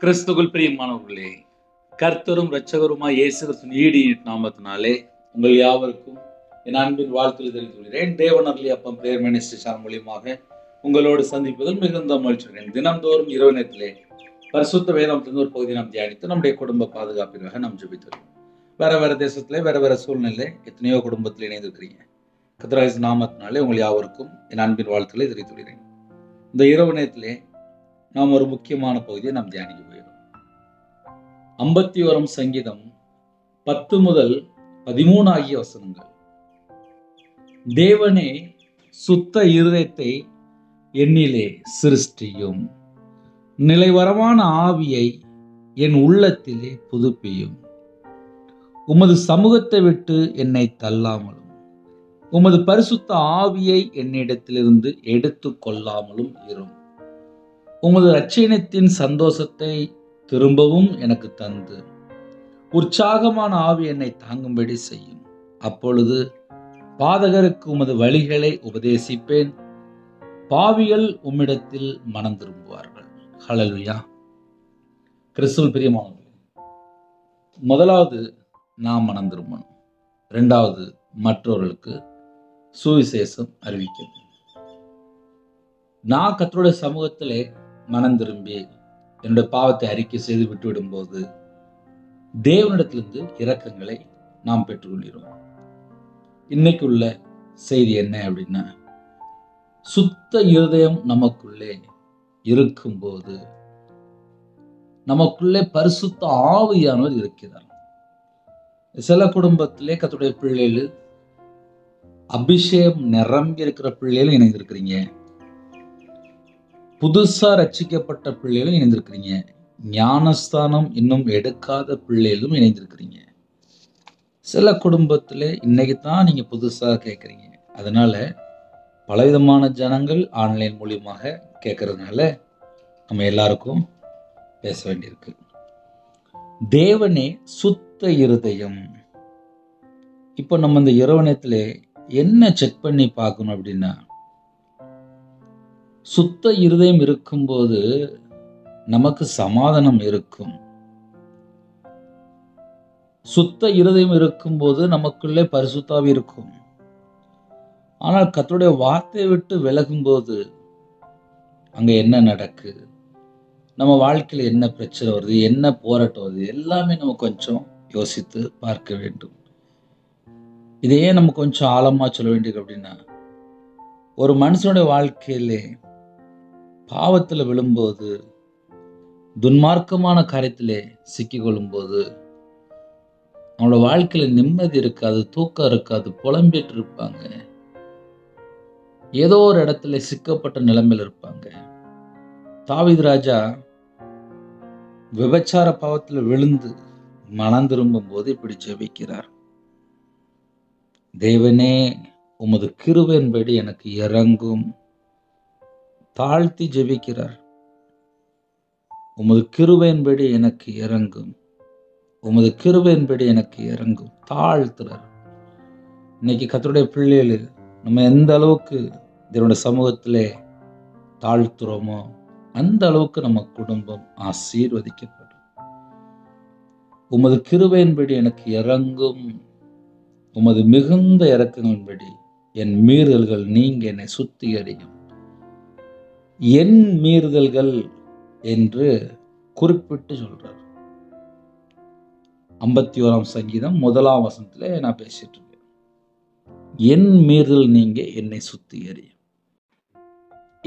கிறிஸ்துவுக்குள் பிரியமானவர்களே, கர்த்தரும் இரட்சகருமாய் இயேசு கிறிஸ்துவின் ஈடு நாமத்தினாலே உங்கள் யாவருக்கும் என் அன்பின் வாழ்த்துக்களை தெரிவித்துக் கொள்கிறேன். தேவனருளி அப்பம் பிரேயர் மினிஸ்ட்ரி சேனல் மூலியமாக உங்களோடு சந்திப்பதில் மிகுந்த மகிழ்ச்சி. தினம்தோறும் இரவு நேரத்திலே பரிசுத்த வேதத்திலிருந்து ஒரு பகுதியை நாம் தியானித்து நம்முடைய குடும்ப பாதுகாப்பிற்காக நாம் ஜெபிக்கிறோம். வேற தேசத்திலே வேற சூழ்நிலை எத்தனையோ குடும்பத்தில் இணைந்திருக்கிறீங்க. கர்த்தராகிய நாமத்தினாலே உங்கள் யாவருக்கும் என் அன்பின் வாழ்த்துக்களை தெரிவித்துக் கொள்கிறேன். இந்த இரவு நேரத்திலே நாம் ஒரு முக்கியமான பகுதியை நாம் தியானிக்க போகிறோம். 51 சங்கீதம் 10 முதல் 13 ஆகிய வசனங்கள். தேவனே, சுத்த இருதயத்தை என்னிலே சிருஷ்டியும், நிலைவரமான ஆவியை என் உள்ளத்திலே புதுப்பியும். உமது சமூகத்தை விட்டு என்னை தள்ளாமலும் உமது பரிசுத்த ஆவியை என்னிடத்திலிருந்து எடுத்து கொள்ளாமலும் இரும். உமது இரட்சணியத்தின் சந்தோஷத்தை திரும்பவும் எனக்கு தந்து உற்சாகமான ஆவி என்னை தாங்கும்படி செய்யும். அப்பொழுது பாதகருக்கு உமது வழிகளை உபதேசிப்பேன், பாவிகள் உம்மிடத்தில் மனம் திரும்புவார்கள். ஹல்லேலூயா. கிறிஸ்துவில் பிரியமானவர்களே, முதலாவது நாம் மனம் திரும்பணும். இரண்டாவது மற்றவர்களுக்கு சுவிசேஷம் அறிவிக்கணும். நான் கர்த்தருடைய சமூகத்திலே மனம் திரும்பி என்னுடைய பாவத்தை அறிக்கை செய்து விட்டுவிடும் போது தேவனிடத்திலிருந்து இரக்கங்களை நாம் பெற்றுக்கொள்கிறோம். இன்னைக்கு உள்ள செய்தி என்ன அப்படின்னா, சுத்த இருதயம் நமக்குள்ளே இருக்கும்போது நமக்குள்ளே பரிசுத்த ஆவியானவர் இருக்கிறார். சில குடும்பத்திலே கர்த்தருடைய பிள்ளைகள் அபிஷேகம் நிரம்பி இருக்கிற பிள்ளைகளும் இணைந்திருக்கிறீங்க. புதுசா ரட்சிக்கப்பட்ட பிள்ளைகளும் இணைந்திருக்கிறீங்க. ஞானஸ்தானம் இன்னும் எடுக்காத பிள்ளைகளும் இணைந்திருக்கிறீங்க. சில குடும்பத்துல இன்னைக்கு தான் நீங்க புதுசா கேட்குறீங்க. அதனால பலவிதமான ஜனங்கள் ஆன்லைன் மூலியமாக கேட்கறதுனால நம்ம எல்லாருக்கும் பேச வேண்டியிருக்கு. தேவனே, சுத்த இருதயம். இப்போ நம்ம இந்த இரவு நேரத்துல என்ன செக் பண்ணி பார்க்கணும் அப்படின்னா, சுத்த இருதயம் இருக்கும்போது நமக்கு சமாதானம் இருக்கும். சுத்த இருதயம் இருக்கும்போது நமக்குள்ளே பரிசுத்த ஆவி இருக்கும். ஆனால் கர்த்தருடைய வார்த்தையை விட்டு விலகும்போது அங்க என்ன நடக்கு, நம்ம வாழ்க்கையில என்ன பிரச்சனை வருது, என்ன போராட்டம் வருது, எல்லாமே நம்ம கொஞ்சம் யோசித்து பார்க்க வேண்டும். இதையே நம்ம கொஞ்சம் ஆழமா சொல்ல வேண்டியது அப்படின்னா, ஒரு மனுஷனுடைய வாழ்க்கையிலே பாவத்துல விழும்போது, துன்மார்க்கமான காரியத்திலே சிக்கிக்கொள்ளும் போது அவனோட வாழ்க்கையில நிம்மதி இருக்காது, தூக்கம் இருக்காது, புலம்பிட்டு இருப்பாங்க. ஏதோ ஒரு இடத்துல சிக்கப்பட்ட நிலைமையில் இருப்பாங்க. தாவீது ராஜா விபச்சார பாவத்துல விழுந்து மனம் திரும்பும் போது இப்படி ஜெபிக்கிறார். தேவனே, உமது கிருபையின்படி எனக்கு இறங்கும். தாழ்த்தி ஜெபிக்கிறார். உமது கிருபையின்படி எனக்கு இறங்கும், உமது கிருபையின்படி எனக்கு இறங்கும். தாழ்த்துறார். இன்னைக்கு கர்த்தருடைய பிள்ளைகள் நம்ம எந்த அளவுக்கு இதனுடைய சமூகத்திலே தாழ்த்துறோமோ அந்த அளவுக்கு நம்ம குடும்பம் ஆசீர்வதிக்கப்படும். உமது கிருபையின்படி எனக்கு இறங்கும், உமது மிகுந்த இரக்கங்களின்படி என் மீறுதல்கள் நீங்க என்னை சுத்திகரியும். என் மீறுதல்கள் என்று குறிப்பிட்டு சொல்றார். 51 சங்கீதம் 1 வசனத்துல நான் பேசிட்டு இருக்கேன். என் மீறுதல் நீங்க என்னை சுத்திகரியும்.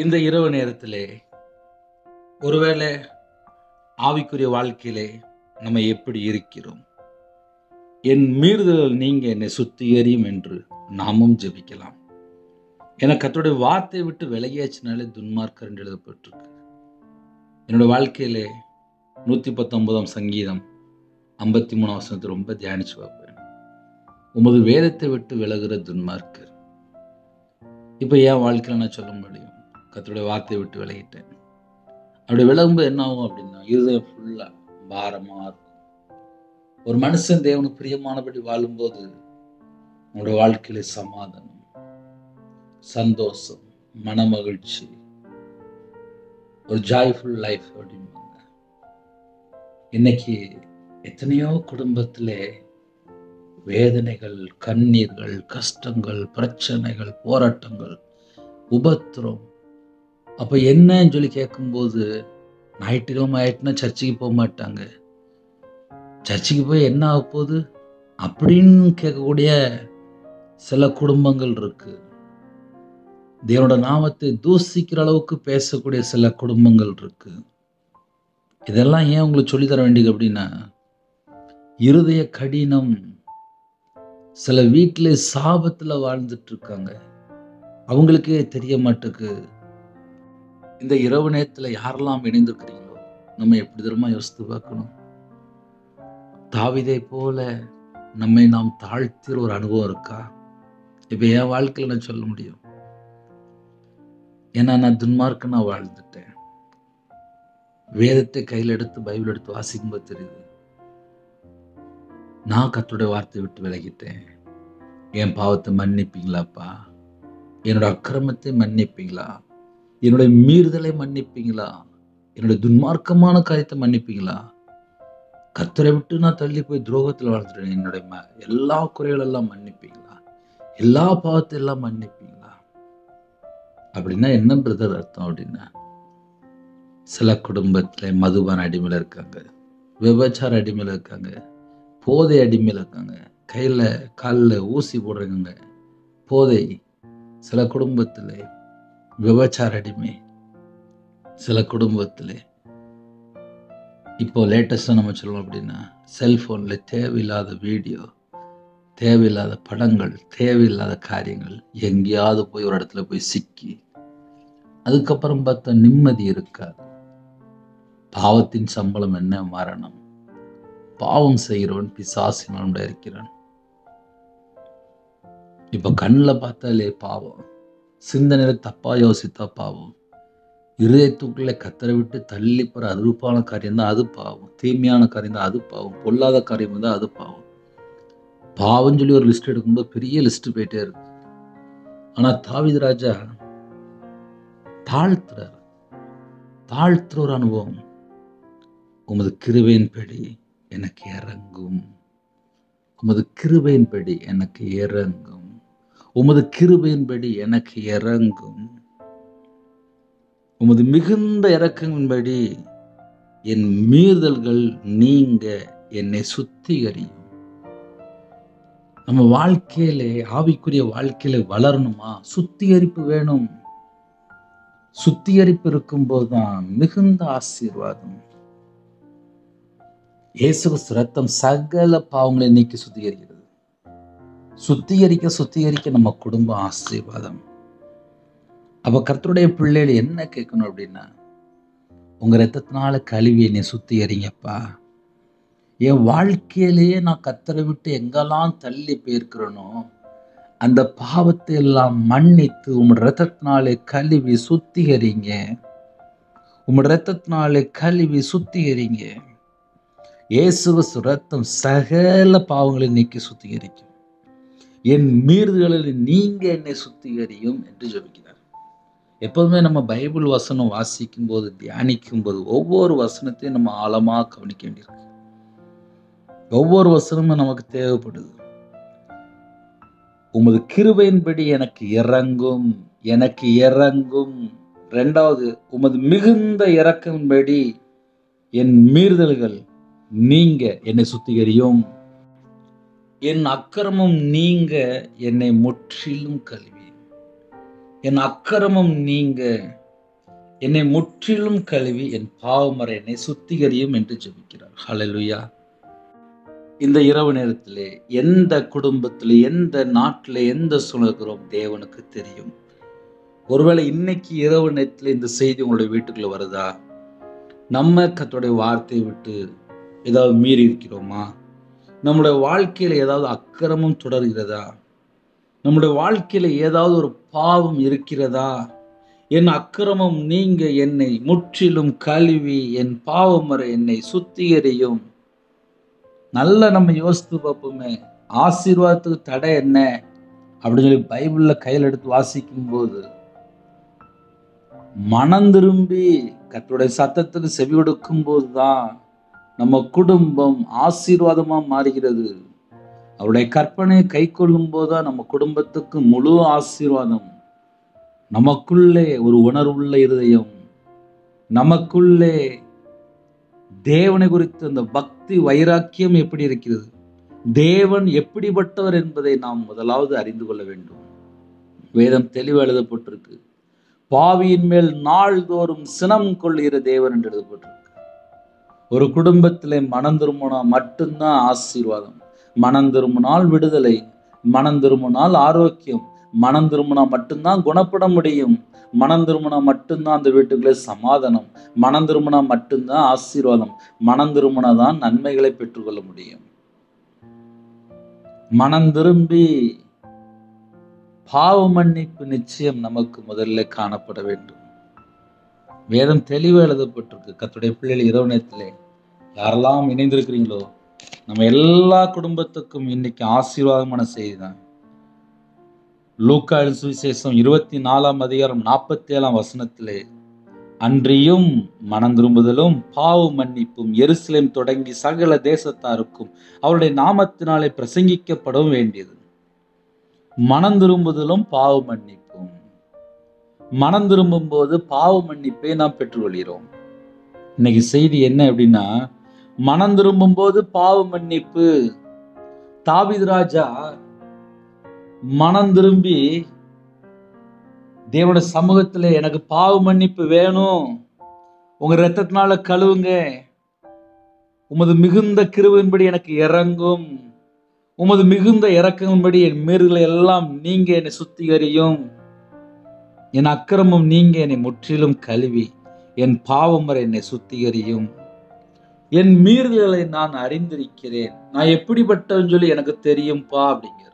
இந்த இரவு நேரத்திலே ஒருவேளை ஆவிக்குரிய வாழ்க்கையிலே நம்ம எப்படி இருக்கிறோம், என் மீறுதல் நீங்க என்னை சுத்திகரியும் என்று நாமும் ஜெபிக்கலாம். எனக்கு கர்த்தருடைய வார்த்தையை விட்டு விலகியாச்சுனாலே துன்மார்க்கர் என்று எழுதப்பட்டிருக்கு. என்னோட வாழ்க்கையிலே 119 சங்கீதம் 53 வசனத்தை ரொம்ப தியானிச்சு பார்ப்பேன். உமது வேதத்தை விட்டு விலகுற துன்மார்க்கர். இப்போ என் வாழ்க்கையில நான் சொல்ல முடியும், கர்த்தருடைய வார்த்தையை விட்டு விலகிட்டேன். அப்படி விலகும்போது என்ன ஆகும் அப்படின்னா, இருதயம் ஃபுல்லா பாரமா இருக்கும். ஒரு மனுஷன் தேவனுக்கு பிரியமானபடி வாழும்போது அவனுடைய வாழ்க்கையில சமாதானம், சந்தோஷம், மன மகிழ்ச்சி, ஒரு ஜாய்ஃபுல் லைஃப் அப்படிம்பாங்க. இன்னைக்கு எத்தனையோ குடும்பத்திலே வேதனைகள், கண்ணீர்கள், கஷ்டங்கள், பிரச்சனைகள், போராட்டங்கள், உபத்திரம். அப்ப என்னன்னு சொல்லி கேட்கும்போது, ஞாயிற்றுக்கிழமை ஆயிட்டுனா சர்ச்சுக்கு போக மாட்டாங்க. சர்ச்சுக்கு போய் என்ன ஆக போகுது அப்படின்னு கேட்கக்கூடிய சில குடும்பங்கள் இருக்கு. தேவனோட நாமத்தை தூசிக்கிற அளவுக்கு பேசக்கூடிய சில குடும்பங்கள் இருக்கு. இதெல்லாம் ஏன் உங்களுக்கு சொல்லித்தர வேண்டியது அப்படின்னா, இருதய கடினம். சில வீட்டிலே சாபத்துல வாழ்ந்துட்டு இருக்காங்க. அவங்களுக்கே தெரிய மாட்டுக்கு. இந்த இரவு நேரத்துல யாரெல்லாம் இணைந்திருக்கிறீங்களோ, நம்ம எப்படி தெரியுமா யோசித்து பார்க்கணும். தாவீதை போல நம்மை நாம் தாழ்த்திற ஒரு அனுபவம் இருக்கா? இப்ப என் வாழ்க்கையில நான் சொல்ல முடியும். ஏன்னா நான் துன்மார்க்கனா வாழ்ந்துட்டேன். வேதத்தை கையில் எடுத்து பைபிள் எடுத்து வாசிக்கும்போது தெரியுது, நான் கர்த்தருடைய வார்த்தையை விட்டு விலகிட்டேன். என் பாவத்தை மன்னிப்பீங்களாப்பா? என்னோட அக்கிரமத்தை மன்னிப்பீங்களா? என்னுடைய மீறுதலை மன்னிப்பீங்களா? என்னுடைய துன்மார்க்கமான காரியத்தை மன்னிப்பீங்களா? கர்த்தரை விட்டு நான் தள்ளி போய் துரோகத்தில் வாழ்ந்துட்டேன். என்னுடைய எல்லா குறைகள் எல்லாம் மன்னிப்பீங்களா? எல்லா பாவத்தை எல்லாம் மன்னிப்பீங்களா? அப்படின்னா என்ன பிரதர் அர்த்தம் அப்படின்னா, சில குடும்பத்துல மதுபான அடிமையில இருக்காங்க, விபச்சார அடிமையில இருக்காங்க, போதை அடிமையில இருக்காங்க, கையில காலில் ஊசி போடுறவங்க போதை. சில குடும்பத்துல விபச்சார அடிமை. சில குடும்பத்துல இப்போ லேட்டஸ்டா நம்ம சொல்லணும் அப்படின்னா, செல்போன்ல தேவையில்லாத வீடியோ, தேவையில்லாத படங்கள், தேவையில்லாத காரியங்கள், எங்கேயாவது போய் ஒரு இடத்துல போய் சிக்கி அதுக்கப்புறம் பார்த்தா நிம்மதி இருக்காது. பாவத்தின் சம்பளம் என்ன? மரணம். பாவம் செய்கிறவன் பிசாசினால் இருக்கிறான். இப்ப கண்ணில் பார்த்தாலே பாவம், சிந்தனையில தப்பா யோசித்தா பாவம், இருதயத்துக்குள்ள கத்தரை விட்டு தள்ளி போற அருப்பான காரியம் தான் அது பாவம், தீமையான காரியம் தான் அது பாவம், பொல்லாத காரியம் தான் அது பாவம். பாவம் சொல்லி ஒரு லிஸ்ட் எடுக்கும்போது பெரிய லிஸ்ட் போயிட்டே இருக்கு. ஆனா தாவீது ராஜா தாழ்த்துற ஒரு அனுபவம். உமது கிருபையின்படி எனக்கு இறங்கும், உமது கிருபையின்படி எனக்கு இறங்கும், உமது கிருபையின்படி எனக்கு இறங்கும், உமது மிகுந்த இரக்கங்களின்படி என் மீறுதல்கள் நீங்க என்னை சுத்திகரியும். நம்ம வாழ்க்கையில, ஆவிக்குரிய வாழ்க்கையில வளரணுமா? சுத்திகரிப்பு வேணும். சுத்திகரிப்பு இருக்கும்போதுதான் மிகுந்த ஆசீர்வாதம். இயேசு கிறிஸ்து ரத்தம் சகல பாவங்களை நீக்கி சுத்திகரிக்கிறது. சுத்திகரிக்க நம்ம குடும்பம் ஆசீர்வாதம். அப்ப கர்த்தருடைய பிள்ளைகள் என்ன கேட்கணும் அப்படின்னா, உங்க ரத்தத்தினால கழுவி என்னை சுத்திகரிங்கப்பா. என் வாழ்க்கையிலேயே நான் கர்த்தரை விட்டு எங்கெல்லாம் தள்ளி போயிருக்கிறேனோ அந்த பாவத்தை எல்லாம் மன்னித்து உம்முடைய ரத்தத்தினாலே கழுவி சுத்திகரிங்க. உம்முடைய ரத்தத்தினாலே கழுவி சுத்திகரிங்க. இயேசு ரத்தம் சகல பாவங்களை நீக்கி சுத்திகரிக்கும். என் மீறுதல்களில் நீங்க என்னை சுத்திகரியும் என்று ஜெபிக்கிறார். எப்போதுமே நம்ம பைபிள் வசனம் வாசிக்கும் போது, தியானிக்கும் போது ஒவ்வொரு வசனத்தையும் நம்ம ஆழமா கவனிக்க வேண்டியிருக்கு. ஒவ்வொரு வசனமும் நமக்கு தேவைப்படுது. உமது கிருபையின்படி எனக்கு இறங்கும், எனக்கு இறங்கும். இரண்டாவது, உமது மிகுந்த இரக்கத்தின்படி என் மீறுதல்கள் நீங்க என்னை சுத்திகரியும். என் அக்கிரமம் நீங்க என்னை முற்றிலும் கழுவி, என் அக்கிரமம் நீங்க என்னை முற்றிலும் கழுவி என் பாவமறை என்னை சுத்திகரியும் என்று ஜெபிக்கிறார். ஹல்லேலூயா. இந்த இரவு நேரத்திலே எந்த குடும்பத்திலே, எந்த நாட்டிலே, எந்த சூழ்நிலைக்கிறோம் தேவனுக்கு தெரியும். ஒருவேளை இன்னைக்கு இரவு நேரத்தில் இந்த செய்தி உங்களுடைய வீட்டுக்குள்ள வருதா? நம்ம கர்த்தருடைய வார்த்தையை விட்டு ஏதாவது மீறி இருக்கிறோமா? நம்முடைய வாழ்க்கையில ஏதாவது அக்கிரமம் தொடர்கிறதா? நம்முடைய வாழ்க்கையில ஏதாவது ஒரு பாவம் இருக்கிறதா? என் அக்கிரமம் நீங்க என்னை முற்றிலும் கழுவி என் பாவமறை என்னை சுத்திகரியும். நல்லா நம்ம யோசித்து பார்ப்போமே, ஆசீர்வாதத்துக்கு தடை என்ன அப்படின்னு சொல்லி பைபிள்ல கையில் எடுத்து வாசிக்கும் போது, மனம் திரும்பி கர்த்தருடைய சத்தத்துக்கு செவி கொடுக்கும் போதுதான் நம்ம குடும்பம் ஆசீர்வாதமா மாறுகிறது. அவருடைய கற்பனை கை கொள்ளும் போதுதான் நம்ம குடும்பத்துக்கு முழு ஆசீர்வாதம். நமக்குள்ளே ஒரு உணர்வுள்ள இருதயம், நமக்குள்ளே தேவனை குறித்து அந்த பக்தி வைராக்கியம் எப்படி இருக்கிறது, தேவன் எப்படிப்பட்டவர் என்பதை நாம் முதலாவது அறிந்து கொள்ள வேண்டும். வேதம் தெளிவாக எழுதப்பட்டிருக்கு. பாவியின் மேல் நாள்தோறும் சினம் கொள்கிற தேவன் என்று எழுதப்பட்டிருக்கு. ஒரு குடும்பத்திலே மனம் திரும்பினா மட்டும்தான் ஆசீர்வாதம். மனம் திரும்பினால் விடுதலை, மனம் திரும்பினால் ஆரோக்கியம், மனம் திரும்பினா மட்டும்தான் குணப்பட முடியும், மனம் திரும்பினா மட்டும்தான் அந்த வீட்டுக்குள்ளே சமாதானம், மனம் திரும்பினா மட்டும்தான் ஆசீர்வாதம், மனம் திரும்பினா தான் நன்மைகளை பெற்றுக்கொள்ள முடியும். மனம் திரும்பி பாவ மன்னிப்பு நிச்சயம் நமக்கு முதல்ல காணப்பட வேண்டும். வேதம் தெளிவாக எழுதப்பட்டிருக்கு. கர்த்தருடைய பிள்ளைகள் இரவு நேரத்திலே யாரெல்லாம் இணைந்திருக்கிறீங்களோ நம்ம எல்லா குடும்பத்துக்கும் இன்னைக்கு ஆசீர்வாதமான செய்தி தான். லூக்கா சுவிசேஷம் 24ஆம் அதிகாரம் 47ஆம் வசனத்திலே, அன்றியும் மனம் திரும்புதலும் பாவ மன்னிப்பும் எருசலேம் தொடங்கி சகல தேசத்தாருக்கும் அவருடைய நாமத்தினாலே பிரசங்கிக்கப்படவும் வேண்டியது. மனம் திரும்புதலும் பாவ மன்னிப்பும். மனம் திரும்பும் போது பாவ மன்னிப்பை நாம் பெற்றுக்கொள்கிறோம். இன்னைக்கு செய்தி என்ன அப்படின்னா, மனம் திரும்பும் போது பாவ மன்னிப்பு. தாவீது ராஜா மனம் திரும்பி தேவனுடைய சமூகத்துல எனக்கு பாவ மன்னிப்பு வேணும், உங்க இரத்தத்தினால கழுவுங்க, உமது மிகுந்த கிருபையின்படி எனக்கு இறங்கும், உமது மிகுந்த இரக்கத்தின்படி என் மீறுதலை எல்லாம் நீங்க என்னை சுத்திகரியும், என் அக்கிரமம் நீங்க என்னை முற்றிலும் கழுவி என் பாவம் வரை என்னை சுத்திகரியும், என் மீறுதல்களை நான் அறிந்திருக்கிறேன், நான் எப்படிப்பட்டவன் சொல்லி எனக்கு தெரியும்பா அப்படிங்கிற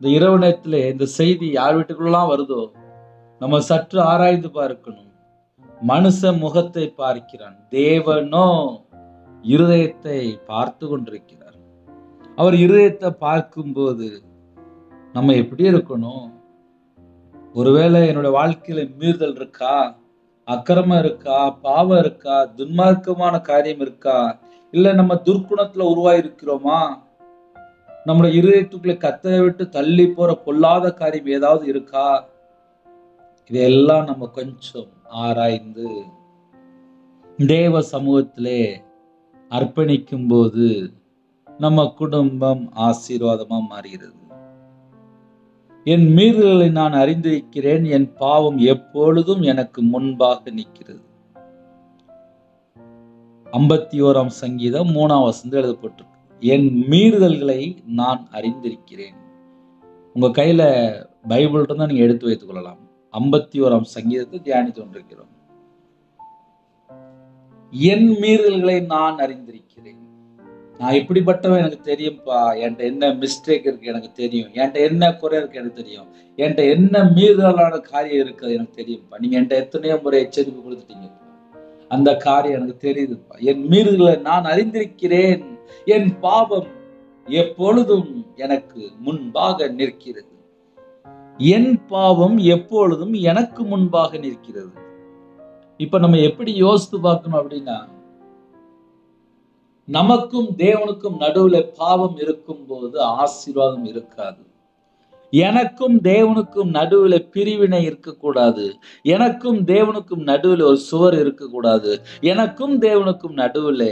இந்த இரவு நேரத்துல இந்த செய்தி யார் வீட்டுக்குள்ளலாம் வருதோ நம்ம சற்று ஆராய்ந்து பார்க்கணும். மனுஷ முகத்தை பார்க்கிறான், தேவனோ இருதயத்தை பார்த்து கொண்டிருக்கிறார். அவர் இருதயத்தை பார்க்கும்போது நம்ம எப்படி இருக்கணும்? ஒருவேளை என்னோட வாழ்க்கையில மீறுதல் இருக்கா, அக்கிரமம் இருக்கா, பாவம் இருக்கா, துன்மார்க்கமான காரியம் இருக்கா, இல்ல நம்ம துர்க்குணத்துல உருவாகி இருக்கிறோமா, நம்முடைய இருதயத்துக்குள்ள கர்த்தரை விட்டு தள்ளி போற பொல்லாத காரியம் ஏதாவது இருக்கா, இதெல்லாம் நம்ம கொஞ்சம் ஆராய்ந்து தேவ சமூகத்திலே அர்ப்பணிக்கும் போது நம்ம குடும்பம் ஆசீர்வாதமா மாறுகிறது. என் மீறுதல்களை நான் அறிந்திருக்கிறேன், என் பாவம் எப்பொழுதும் எனக்கு முன்பாக நிற்கிறது. 51ஆம் சங்கீதம் 3ஆம் வசனம் எழுதப்பட்டிருக்கு. என் மீறுதல்களை நான் அறிந்திருக்கிறேன். உங்க கையில பைபிள் இருந்தா நீங்க எடுத்து வைத்துக் கொள்ளலாம். 51ஆம் சங்கீதத்தை தியானித்து கொண்டிருக்கிறோம். என் மீறுதல்களை நான் அறிந்திருக்கிறேன். நான் எப்படிப்பட்டவன் எனக்கு தெரியும்பா, என்கிட்ட என்ன மிஸ்டேக் இருக்கு எனக்கு தெரியும், என்கிட்ட என்ன குறை இருக்கு எனக்கு தெரியும், என்கிட்ட என்ன மீறுதலான காரியம் இருக்கு எனக்கு தெரியும்ப்பா. நீங்க என்கிட்ட எத்தனையோ முறை எச்சரிப்பு கொடுத்துட்டீங்க, அந்த காரியம் எனக்கு தெரியுதுப்பா. என் மீறுதலை நான் அறிந்திருக்கிறேன், என் பாவம் எப்பொழுதும் எனக்கு முன்பாக நிற்கிறது. என் பாவம் எப்பொழுதும் எனக்கு முன்பாக நிற்கிறது. இப்ப நம்ம எப்படி யோசித்து பார்க்கணும் அப்படின்னா, நமக்கும் தேவனுக்கும் நடுவுல பாவம் இருக்கும் போது ஆசீர்வாதம் இருக்காது. எனக்கும் தேவனுக்கும் நடுவுல பிரிவினை இருக்கக்கூடாது, எனக்கும் தேவனுக்கும் நடுவுல ஒரு சுவர் இருக்கக்கூடாது, எனக்கும் தேவனுக்கும் நடுவுல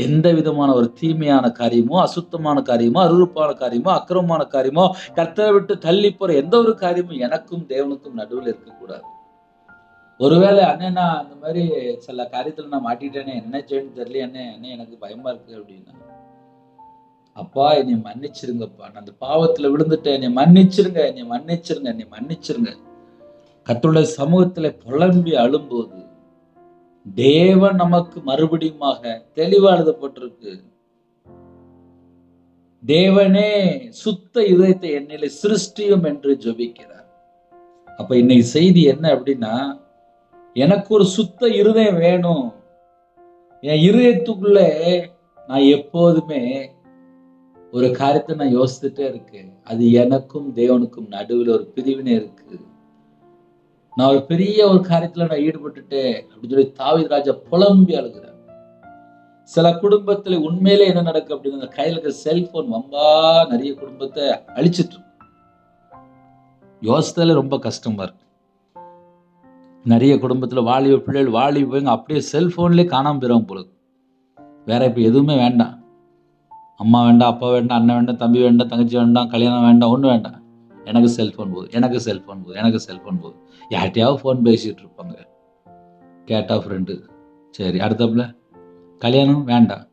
எந்த விதமான ஒரு தீமையான காரியமோ, அசுத்தமான காரியமோ, அருவருப்பான காரியமோ, அக்கிரமமான காரியமோ, கர்த்தரை விட்டு தள்ளி போற எந்த ஒரு காரியமும் எனக்கும் தேவனுக்கும் நடுவில் இருக்கக்கூடாது. ஒருவேளை அண்ணா அந்த மாதிரி சில காரியத்துல நான் மாட்டிட்டேனே, என்ன செய்யணும்னு தெரியல அண்ணே, எனக்கு பயமா இருக்கு அப்படின்னா, அப்பா என்னை மன்னிச்சிருங்கப்பா, நான் அந்த பாவத்துல விழுந்துட்டேன், என்னை மன்னிச்சிருங்க, என்னை மன்னிச்சிருங்க, என்னை மன்னிச்சிருங்க. கர்த்தருடைய சமூகத்துல புலம்பி அழும்போது தேவன் நமக்கு மறுபடியுமாக தெளிவா எழுதப்பட்டிருக்கு. தேவனே சுத்த இதயத்தை என்னிலே சிருஷ்டியும் என்று ஜெபிக்கிறார். அப்ப இன்னைக்கு செய்தி என்ன அப்படின்னா, எனக்கு ஒரு சுத்த இருதயம் வேணும். என் இருதயத்துக்குள்ள நான் எப்போதுமே ஒரு காரியத்தை நான் யோசித்துட்டே இருக்கேன், அது எனக்கும் தேவனுக்கும் நடுவில் ஒரு பிரிவினை இருக்கு, நான் ஒரு பெரிய ஒரு காரியத்துல நான் ஈடுபட்டுட்டேன் அப்படின்னு சொல்லி தாவீது ராஜா புலம்பி அழுகிறார். சில குடும்பத்துல உண்மையிலே என்ன நடக்கு அப்படின்னா, கையில இருக்க செல்போன் வம்பா நிறைய குடும்பத்தை அழிச்சிட்டு இருக்கு. யோசித்தாலே ரொம்ப கஷ்டமா இருக்கு. நிறைய குடும்பத்துல வாலிப பிள்ளைங்க அப்படியே செல்போன்லயே காணாம போயிடும் போல. வேற இப்ப எதுவுமே வேண்டாம். அம்மா வேண்டாம், அப்பா வேண்டாம், அண்ணன் வேண்டாம், தம்பி வேண்டாம், தங்கச்சி வேண்டாம், கல்யாணம் வேண்டாம், ஒண்ணு வேண்டாம். எனக்கு செல்போன் போதும், எனக்கு செல்போன் போதும், எனக்கு செல்போன் போதும். யார்கிட்டயாவது ஃபோன் பேசிட்டு இருப்பாங்க. கேட்டா ஃப்ரெண்டு. சரி, அடுத்தப்புல கல்யாணம் வேண்டாம்.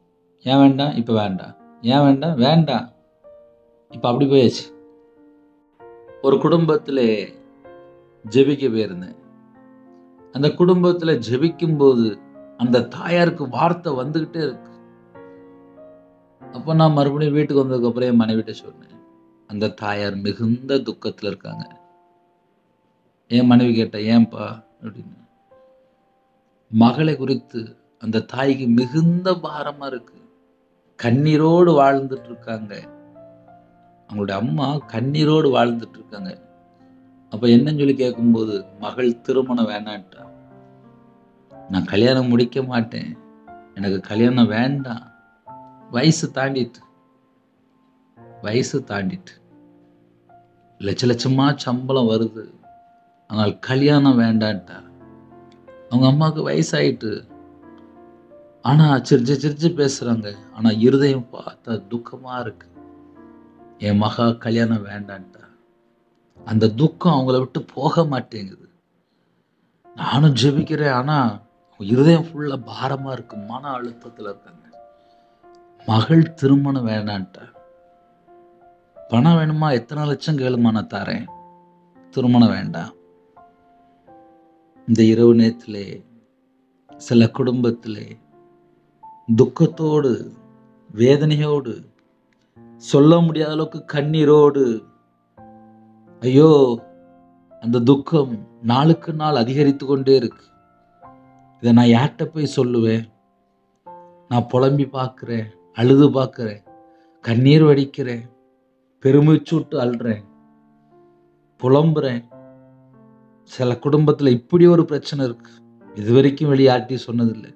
ஏன் வேண்டாம்? இப்ப வேண்டாம். ஏன் வேண்டாம்? வேண்டாம். இப்ப அப்படி போயாச்சு. ஒரு குடும்பத்திலே ஜெபிக்க போயிருந்தேன். அந்த குடும்பத்துல ஜெபிக்கும் போது அந்த தாயாருக்கு வார்த்தை வந்துகிட்டே இருக்கு. அப்ப நான் மறுபடியும் வீட்டுக்கு வந்ததுக்கு அப்புறம் என் மனைவிட்ட சொன்னேன், அந்த தாயார் மிகுந்த துக்கத்துல இருக்காங்க. என் மனைவி கேட்டா, ஏன்பா அப்படின்னு. மகளை குறித்து அந்த தாய்க்கு மிகுந்த பாரமா இருக்கு. கண்ணீரோடு வாழ்ந்துட்டு இருக்காங்க. அவங்களுடைய அம்மா கண்ணீரோடு வாழ்ந்துட்டு இருக்காங்க. அப்ப என்னன்னு சொல்லி கேட்கும்போது, மகள் திருமணம் வேணான்ட்டா. நான் கல்யாணம் முடிக்க மாட்டேன், எனக்கு கல்யாணம் வேண்டாம், வயசு தாண்டிட்டு லட்ச லட்சமா சம்பளம் வருது, ஆனால் கல்யாணம் வேண்டான்ட்டா. அவங்க அம்மாவுக்கு வயசாயிட்டு, ஆனா சிரிச்சு பேசுறாங்க. ஆனா இருதயம் பார்த்தா துக்கமா இருக்கு. என் மகா கல்யாணம் வேண்டான்ட்டா. அந்த துக்கம் அவங்கள விட்டு போக மாட்டேங்குது. நானும் ஜெபிக்கிறேன், ஆனா இருதயம் ஃபுல்லா பாரமா இருக்கு, மன அழுத்தத்துல இருக்காங்க. மகள் திருமணம் வேண்டான்ட்டா. பணம் வேணுமா? எத்தனை லட்சம் கேளுமா, நான் தரேன், திருமணம் வேண்டாம். இந்த இரவு நேரத்திலே சில குடும்பத்திலே துக்கத்தோடு, வேதனையோடு, சொல்ல முடியாத அளவுக்கு கண்ணீரோடு, ஐயோ அந்த துக்கம் நாளுக்கு நாள் அதிகரித்து கொண்டே இருக்கு. இதை நான் யார்கிட்ட போய் சொல்லுவேன்? நான் புலம்பி பார்க்கிறேன், அழுது பார்க்கிறேன், கண்ணீர் வடிக்கிறேன், பெருமிச்சூட்டு அழுறேன், புலம்புறேன். சில குடும்பத்துல இப்படி ஒரு பிரச்சனை இருக்கு, இதுவரைக்கும் வெளியே யார்ட்டையும் சொன்னதில்லை.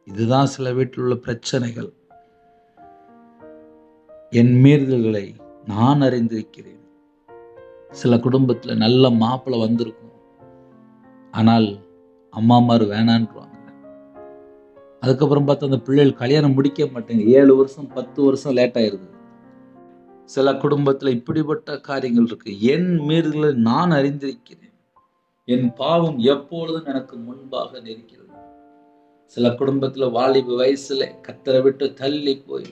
இதுதான் சில வீட்டில் உள்ள பிரச்சனைகள். என் மீறுதல்களை நான் அறிந்திருக்கிறேன். சில குடும்பத்துல நல்ல மாப்பிள்ளை வந்திருக்கும், ஆனால் அம்மாமார் வேணான்றாங்க. அதுக்கப்புறம் பார்த்தா அந்த பிள்ளைகள் கல்யாணம் முடிக்க மாட்டேங்க. 7 வருஷம் 10 வருஷம் லேட் ஆயிருது. சில குடும்பத்துல இப்படிப்பட்ட காரியங்கள் இருக்கு. என் மீறுதல்களை நான் அறிந்திருக்கிறேன், என் பாவம் எப்பொழுதும் எனக்கு முன்பாக நிற்கிறது. சில குடும்பத்துல வாலிப வயசுல கர்த்தரை விட்டு தள்ளி போய்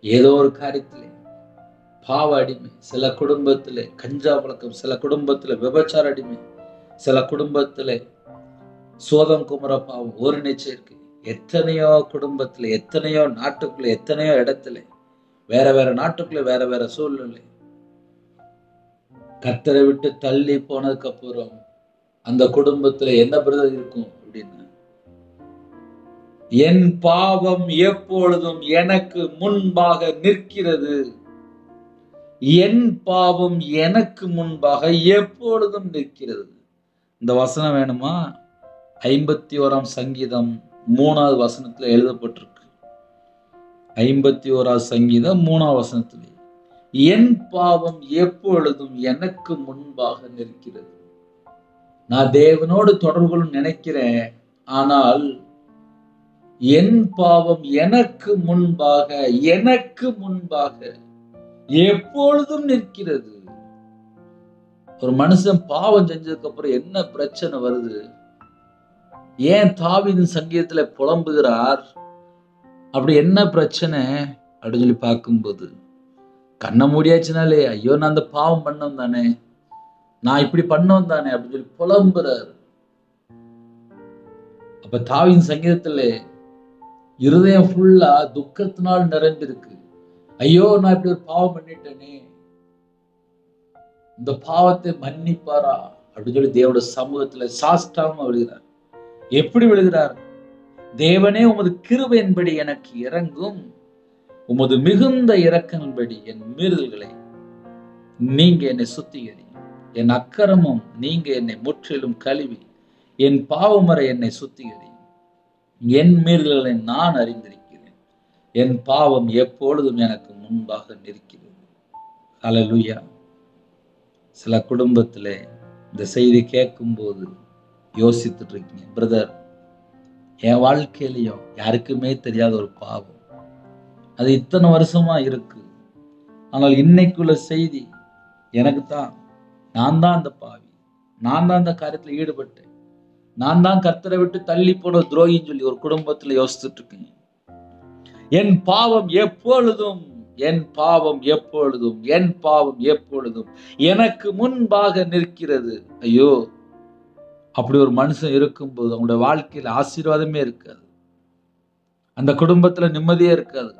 ஏதோ ஒரு காரியத்திலே பாவ அடிமை, சில குடும்பத்துல கஞ்சா பழக்கம், சில குடும்பத்துல விபச்சார அடிமை, சில குடும்பத்துல சோதம் குமர பாவம், ஒரு நிச்சயம். எத்தனையோ குடும்பத்துல, எத்தனையோ நாட்டுக்குள்ள, எத்தனையோ இடத்துல, வேற வேற நாட்டுக்குள்ள, வேற வேற சூழ்நிலை. கர்த்தரை விட்டு தள்ளி போனதுக்கு அப்புறம் அந்த குடும்பத்துல என்ன பிரதர் இருக்கும் அப்படின்னு, என் பாவம் எப்பொழுதும் எனக்கு முன்பாக நிற்கிறது, என் பாவம் எனக்கு முன்பாக எப்பொழுதும் நிற்கிறது. இந்த வசனம் வேணுமா? 51ஆம் சங்கீதம் 3வது வசனத்துல எழுதப்பட்டிருக்கு. 51ஆம் சங்கீதம் 3வது வசனத்திலே, என் பாவம் எப்பொழுதும் எனக்கு முன்பாக நிற்கிறது. நான் தேவனோடு தொடர்பு நினைக்கிறேன், ஆனால் என் பாவம் எனக்கு முன்பாக எப்பொழுதும் நிற்கிறது. ஒரு மனுஷன் பாவம் செஞ்சதுக்கு அப்புறம் என்ன பிரச்சனை வருது? ஏன் தாவீதின் சங்கீதத்துல புலம்புகிறார்? அப்படி என்ன பிரச்சனை அப்படின்னு சொல்லி பார்க்கும்போது, கண்ணை மூடியாச்சுனாலே ஐயோ நான் அந்த பாவம் பண்ணோம் தானே, நான் இப்படி பண்ணோம் தானே அப்படின்னு சொல்லி புலம்புறார். அப்ப தாவீதின் சங்கீதத்துல இருதயம் ஃபுல்லா துக்கத்தினால் நிறைந்திருக்கு. ஐயோ நான் இப்படி ஒரு பாவம் பண்ணிட்டேனே, இந்த பாவத்தை மன்னிப்பாரா அப்படின்னு சொல்லி தேவனுடைய சமூகத்துல சாஷ்டாங்கமா விழுகிறார். எப்படி விழுகிறார்? தேவனே உமது கிருபையின்படி எனக்கு இறங்கும், உமது மிகுந்த இரக்கங்களின்படி என் மீறுதல்களை நீங்க என்னை சுத்திகரியும். என் அக்கிரமம் நீங்க என்னை முற்றிலும் கழுவி என் பாவமறை என்னை சுத்திகரியும். என் மீறல்களை நான் அறிந்திருக்கிறேன். என் பாவம் எப்பொழுதும் எனக்கு முன்பாக நிற்கிறது. ஹல்லேலூயா. சில குடும்பத்திலே இந்த செய்தி கேட்கும்போது யோசித்துட்டு இருக்கீங்க, பிரதர், என் வாழ்க்கையிலையும் யாருக்குமே தெரியாத ஒரு பாவம், அது இத்தனை வருஷமா இருக்கு. ஆனால் இன்னைக்குள்ள செய்தி எனக்கு தான், நான் தான் அந்த பாவி, நான் தான் அந்த காரியத்தில் ஈடுபட்டேன், நான் தான் கர்த்தரை விட்டு தள்ளி போன துரோகின்னு சொல்லி ஒரு குடும்பத்துல யோசிச்சுட்டு இருக்கீங்க. என் பாவம் எப்பொழுதும், என் பாவம் எப்பொழுதும், என் பாவம் எப்பொழுதும் எனக்கு முன்பாக நிற்கிறது. ஐயோ, அப்படி ஒரு மனுஷன் இருக்கும்போது அவங்களுடைய வாழ்க்கையில ஆசீர்வாதமே இருக்காது, அந்த குடும்பத்துல நிம்மதியே இருக்காது,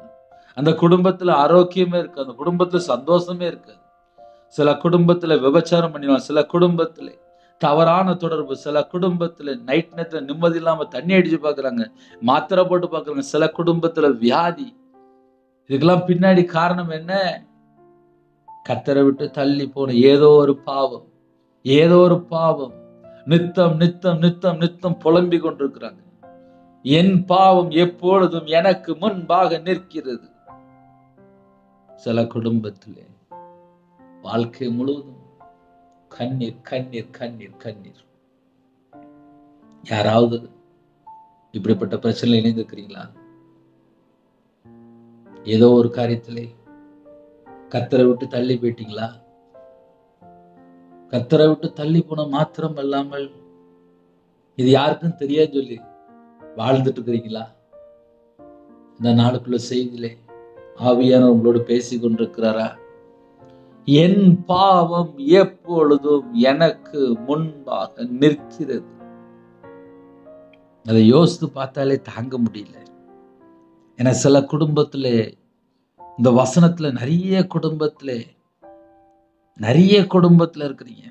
அந்த குடும்பத்துல ஆரோக்கியமே இருக்காது, அந்த குடும்பத்துல சந்தோஷமே இருக்காது. சில குடும்பத்துல விபச்சாரம் பண்ணிடுவாங்க, சில குடும்பத்துல தவறான தொடர்பு, சில குடும்பத்துல நைட் நேரத்துல நிம்மதி இல்லாம தண்ணி அடிச்சு பாக்குறாங்க, மாத்திரை போட்டு பாக்குறாங்க, சில குடும்பத்துல வியாதி. இதுக்கெல்லாம் பின்னாடி காரணம் என்ன? கர்த்தரை விட்டு தள்ளி போன ஏதோ ஒரு பாவம், ஏதோ ஒரு பாவம். நித்தம் நித்தம் நித்தம் நித்தம் புலம்பிக் கொண்டிருக்கிறாங்க. என் பாவம் எப்பொழுதும் எனக்கு முன்பாக நிற்கிறது. சில குடும்பத்திலே வாழ்க்கை முழுவதும் கண்ணீர் கண்ணீர் கண்ணீர் கண்ணீர். யாராவது இப்படிப்பட்ட பிரச்சனை இணைந்திருக்கிறீங்களா? ஏதோ ஒரு காரியத்திலே கர்த்தரை விட்டு தள்ளி போயிட்டீங்களா? கர்த்தரை விட்டு தள்ளி போன மாத்திரம் அல்லாமல் இது யாருக்கும் தெரியாது சொல்லி வாழ்ந்துட்டு இருக்கிறீங்களா? இந்த நாளுக்குள்ள செய்தியிலே ஆவியானவர் உங்களோடு பேசிக் கொண்டிருக்கிறாரா? என் பாவம் எப்பொழுதும் எனக்கு முன்பாக நிற்கிறது. அதை யோசித்து பார்த்தாலே தாங்க முடியல. ஏன்னா சில குடும்பத்திலே, இந்த வசனத்துல நிறைய குடும்பத்துல இருக்கிறீங்க.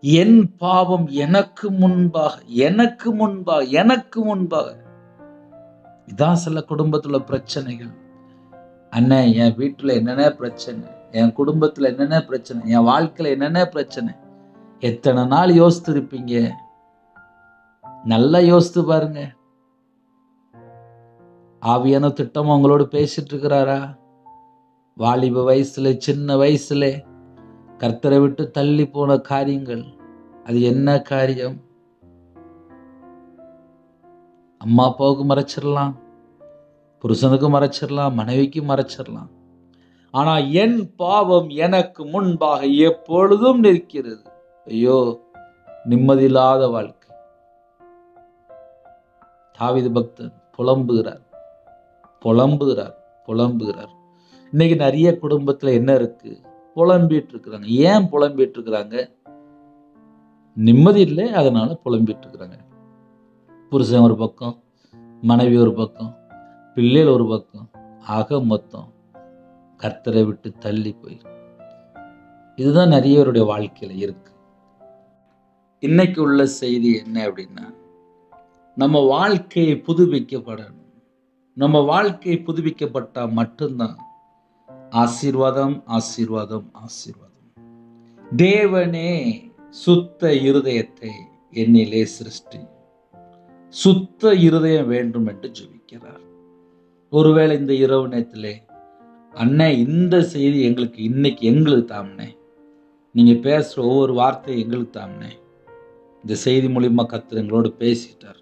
என் பாவம் எனக்கு முன்பாக, எனக்கு முன்பாக, எனக்கு முன்பாக. இதான் சில குடும்பத்துல பிரச்சனைகள். அண்ணன், என் வீட்டுல என்னென்ன பிரச்சனை, என் குடும்பத்துல என்னென்ன பிரச்சனை, என் வாழ்க்கையில என்னென்ன பிரச்சனை, எத்தனை நாள் யோசித்து இருப்பீங்க? நல்லா யோசித்து பாருங்க. ஆவியான திட்டம் உங்களோடு பேசிட்டு இருக்கிறாரா? வாலிப வயசுல, சின்ன வயசுல கர்த்தரை விட்டு தள்ளி போன காரியங்கள், அது என்ன காரியம்? அம்மா அப்பாவுக்கு மறைச்சிடலாம், புருஷனுக்கு மறைச்சிடலாம், மனைவிக்கு மறைச்சிடலாம். ஆனா என் பாவம் எனக்கு முன்பாக எப்பொழுதும் நிற்கிறது. ஐயோ, நிம்மதியில்லாத வாழ்க்கை. தாவீது பக்தன் புலம்புகிறார், புலம்புகிறார், புலம்புகிறார். இன்னைக்கு நிறைய குடும்பத்துல என்ன இருக்கு? புலம்பிட்டு இருக்கிறாங்க. ஏன் புலம்பிட்டு இருக்கிறாங்க? நிம்மதி இல்லை, அதனால புலம்பிட்டு இருக்கிறாங்க. புருஷன் ஒரு பக்கம், மனைவி ஒரு பக்கம், பிள்ளைகள் ஒரு பக்கம், ஆக மொத்தம் கர்த்தரை விட்டு தள்ளி போய். இதுதான் நிறைய பேருடைய வாழ்க்கையில இருக்கு. இன்னைக்கு உள்ள செய்தி என்ன அப்படின்னா, நம்ம வாழ்க்கையை புதுப்பிக்கப்படணும். நம்ம வாழ்க்கை புதுப்பிக்கப்பட்டா மட்டும்தான் ஆசீர்வாதம், ஆசீர்வாதம், ஆசீர்வாதம். தேவனே சுத்த இருதயத்தை என்னிலே சிருஷ்டி. சுத்த இருதயம் வேண்டும் என்று ஜெபிக்கிறார். ஒருவேளை இந்த இரவு நேரத்திலே, அண்ணே, இந்த செய்தி எங்களுக்கு இன்னைக்கு எங்களுக்கு தாம்னே, நீங்க பேசுற ஒவ்வொரு வார்த்தையும் எங்களுக்கு தாம்னே, இந்த செய்தி மூலியமா கர்த்தர் எங்களோடு பேசிட்டார்.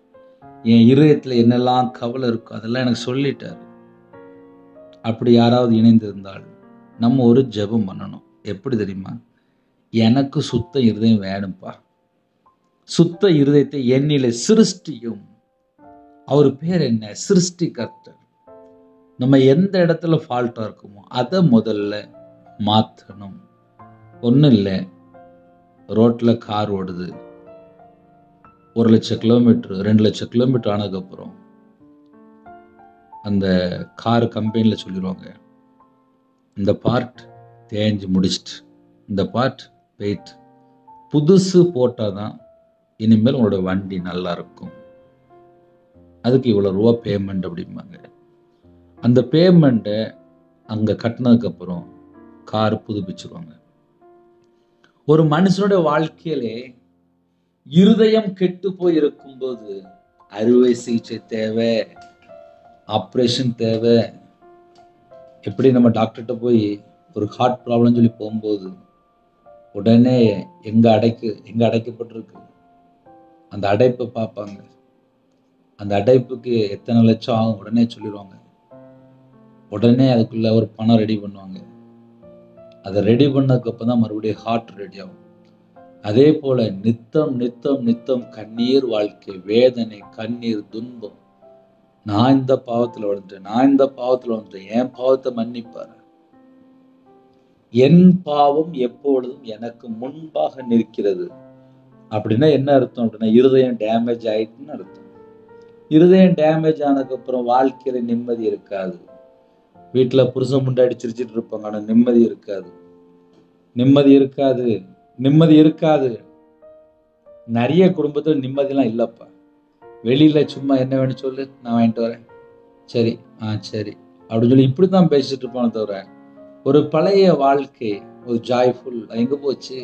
என் இருதயத்துல என்னெல்லாம் கவலை இருக்கோ அதெல்லாம் எனக்கு சொல்லிட்டார். அப்படி யாராவது இணைந்திருந்தால் நம்ம ஒரு ஜெபம் பண்ணணும். எப்படி தெரியுமா? எனக்கு சுத்த இருதயம் வேணும்பா, சுத்த இருதயத்தை என்னிலே சிருஷ்டியும். அவர் பேர் என்ன? சிருஷ்டி கர்த்தர். நம்ம எந்த இடத்துல ஃபால்ட்டா இருக்குமோ அதை முதல்ல மாற்றணும். ஒன்றும் இல்லை, ரோட்டில் கார் ஓடுது, 1,00,000 கிலோமீட்டர் 2,00,000 கிலோமீட்டர் ஆனதுக்கப்புறம் அந்த கார் கம்பெனியில் சொல்லிடுவாங்க, இந்த பார்ட் தேஞ்சு முடிச்சிட்டு, இந்த பார்ட் வெயிட் புதுசு போட்டால் தான் இனிமேல் உங்களோட வண்டி நல்லா இருக்கும், அதுக்கு இவ்வளோ ரூபா பேமெண்ட் அப்படிம்பாங்க. அந்த பேமெண்ட்டை அங்கே கட்டினதுக்கப்புறம் கார் புதுப்பிச்சிருவாங்க. ஒரு மனுஷனுடைய வாழ்க்கையிலே இருதயம் கெட்டு போய் இருக்கும்போது அறுவை சிகிச்சை தேவை, ஆப்ரேஷன் தேவை. எப்படி நம்ம டாக்டர்கிட்ட போய் ஒரு ஹார்ட் ப்ராப்ளம் சொல்லி போகும்போது உடனே எங்க அடைக்கப்பட்டிருக்கு அந்த அடைப்பை பார்ப்பாங்க. அந்த அடைப்புக்கு எத்தனை லட்சம் ஆகும் உடனே சொல்லிடுவாங்க. உடனே அதுக்குள்ள ஒரு பணம் ரெடி பண்ணுவாங்க. அதை ரெடி பண்ணதுக்கு அப்புறம் தான் மறுபடியும் ஹார்ட் ரெடி ஆகும். அதே போல நித்தம் நித்தம் நித்தம் கண்ணீர் வாழ்க்கை, வேதனை, கண்ணீர், துன்பம். நான் இந்த பாவத்துல வந்துட்டேன், என் பாவத்தை மன்னிப்பாரு. என் பாவம் எப்பொழுதும் எனக்கு முன்பாக நிற்கிறது அப்படின்னா என்ன அர்த்தம் அப்படின்னா இருதயம் டேமேஜ் ஆயிட்டுன்னு அர்த்தம். இருதயம் டேமேஜ் ஆனதுக்கு அப்புறம் வாழ்க்கையில நிம்மதி இருக்காது. வீட்டுல புருஷன் முண்டாடி சிரிச்சிட்டு இருப்பாங்க, ஆனா நிம்மதி இருக்காது. நிறைய குடும்பத்துல நிம்மதியெல்லாம் இல்லப்பா. வெளியில சும்மா என்ன வேணும் சொல்லு, நான் வாங்கிட்டு வரேன், சரி சரி அப்படின்னு சொல்லி இப்படித்தான் பேசிட்டு இருப்பானே தவிர ஒரு பழைய வாழ்க்கை, ஒரு ஜாய்ஃபுல் எங்க போச்சு?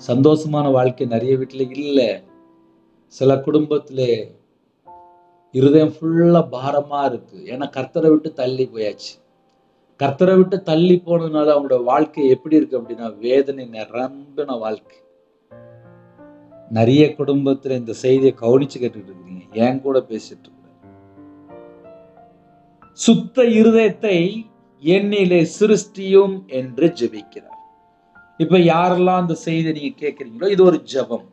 சந்தோஷமான வாழ்க்கை நிறைய வீட்டுல இல்ல. சில குடும்பத்துல இருதயம் ஃபுல்லா பாரமா இருக்கு. ஏன்னா கர்த்தரை விட்டு தள்ளி போயாச்சு. கர்த்தரை விட்டு தள்ளி போனதுனால அவங்களோட வாழ்க்கை எப்படி இருக்கு அப்படின்னா வேதனை நிரம்பின வாழ்க்கை. நிறைய குடும்பத்துல இந்த செய்தியை கவனிச்சு கேட்டுட்டு இருக்கீங்க, ஏன் கூட பேசிட்டு இருக்க. சுத்த இருதயத்தை என்னிலே சிருஷ்டியும் என்று ஜெபிக்கிறார். இப்ப யாரெல்லாம் அந்த செய்தியை நீங்க கேட்கிறீங்களோ இது ஒரு ஜெபம்.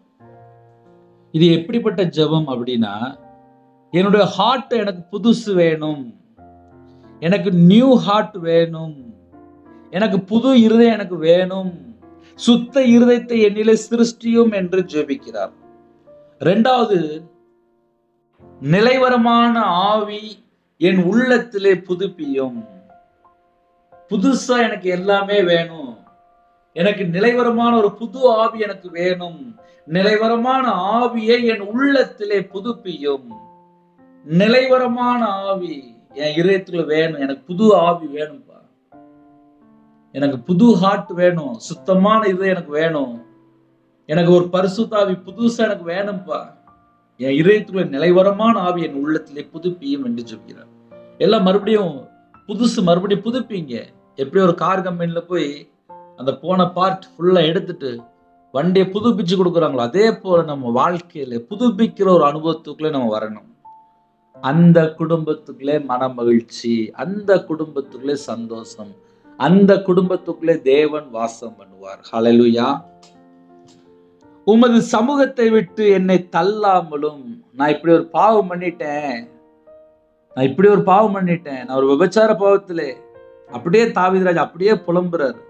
இது எப்படிப்பட்ட ஜெபம் அப்படின்னா, என்னுடைய ஹார்ட் எனக்கு புதுசு வேணும், எனக்கு நியூ ஹார்ட் வேணும், எனக்கு புது இருதயம் எனக்கு வேணும், சுத்த இருதயத்தை என்னிலே சிருஷ்டியும் என்று ஜெபிக்கிறார். இரண்டாவது, நிலைவரமான ஆவி என் உள்ளத்திலே புதுப்பியும். புதுசா எனக்கு எல்லாமே வேணும், எனக்கு நிலைவரமான ஒரு புது ஆவி எனக்கு வேணும், நிலைவரமான ஆவியை என் உள்ளத்திலே புதுப்பியும். நிலைவரமான ஆவி என் இதயத்துல வேணும், எனக்கு புது ஆவி வேணும்பா, எனக்கு புது ஹார்ட் வேணும், சுத்தமான இது எனக்கு வேணும், எனக்கு ஒரு பரிசுத்த ஆவி புதுசா எனக்கு வேணும்பா, என் இதயத்துல நிலைவரமான ஆவி என் உள்ளத்திலே புதுப்பியும் என்று சொல்கிறார். எல்லாம் மறுபடியும் புதுப்பீங்க. எப்படி ஒரு கார் கம்பெனில போய் அந்த போன பார்ட் ஃபுல்லா எடுத்துட்டு வண்டியை புதுப்பிச்சு கொடுக்குறாங்களோ அதே போல நம்ம வாழ்க்கையில புதுப்பிக்கிற ஒரு அனுபவத்துக்குள்ளே நம்ம வரணும். அந்த குடும்பத்துக்குள்ளே மன மகிழ்ச்சி, அந்த குடும்பத்துக்குள்ளே சந்தோஷம், அந்த குடும்பத்துக்குள்ளே தேவன் வாசம் பண்ணுவார். ஹல்லேலூயா. உமது சமூகத்தை விட்டு என்னை தள்ளாமலும். நான் இப்படி ஒரு பாவம் பண்ணிட்டேன், நான் ஒரு விபச்சார பாவத்திலே. அப்படியே தாவீதுராஜா அப்படியே புலம்புறாரு,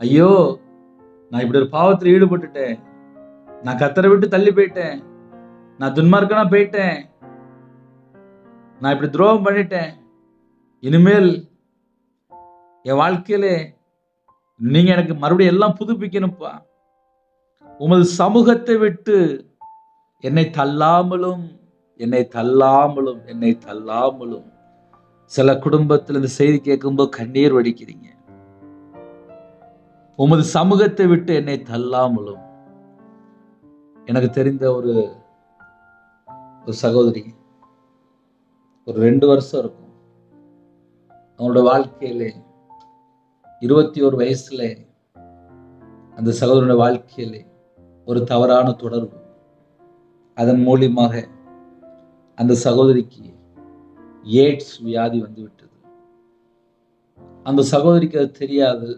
ஐயோ நான் இப்படி ஒரு பாவத்தில் ஈடுபட்டுட்டேன், நான் கர்த்தரை விட்டு தள்ளி போயிட்டேன், நான் துன்மார்க்கனா போயிட்டேன், நான் இப்படி துரோகம் பண்ணிட்டேன், இனிமேல் என் வாழ்க்கையிலே நீங்க எனக்கு மறுபடியும் எல்லாம் புதுப்பிக்கணும்ப்பா. உமது சமூகத்தை விட்டு என்னை தள்ளாமலும். சில குடும்பத்தில் இந்த செய்தி கேட்கும்போது கண்ணீர் வடிக்கிறீங்க. உமது சமூகத்தை விட்டு என்னை தள்ளாமலும். எனக்கு தெரிந்த ஒரு சகோதரி, ஒரு 2 வருஷம் இருக்கும், அவங்களோட வாழ்க்கையிலே 21 வயசுல அந்த சகோதரனுடைய வாழ்க்கையிலே ஒரு தவறான தொடர்பு. அதன் மூலியமாக அந்த சகோதரிக்கு எய்ட்ஸ் வியாதி வந்து விட்டது. அந்த சகோதரிக்கு அது தெரியாது.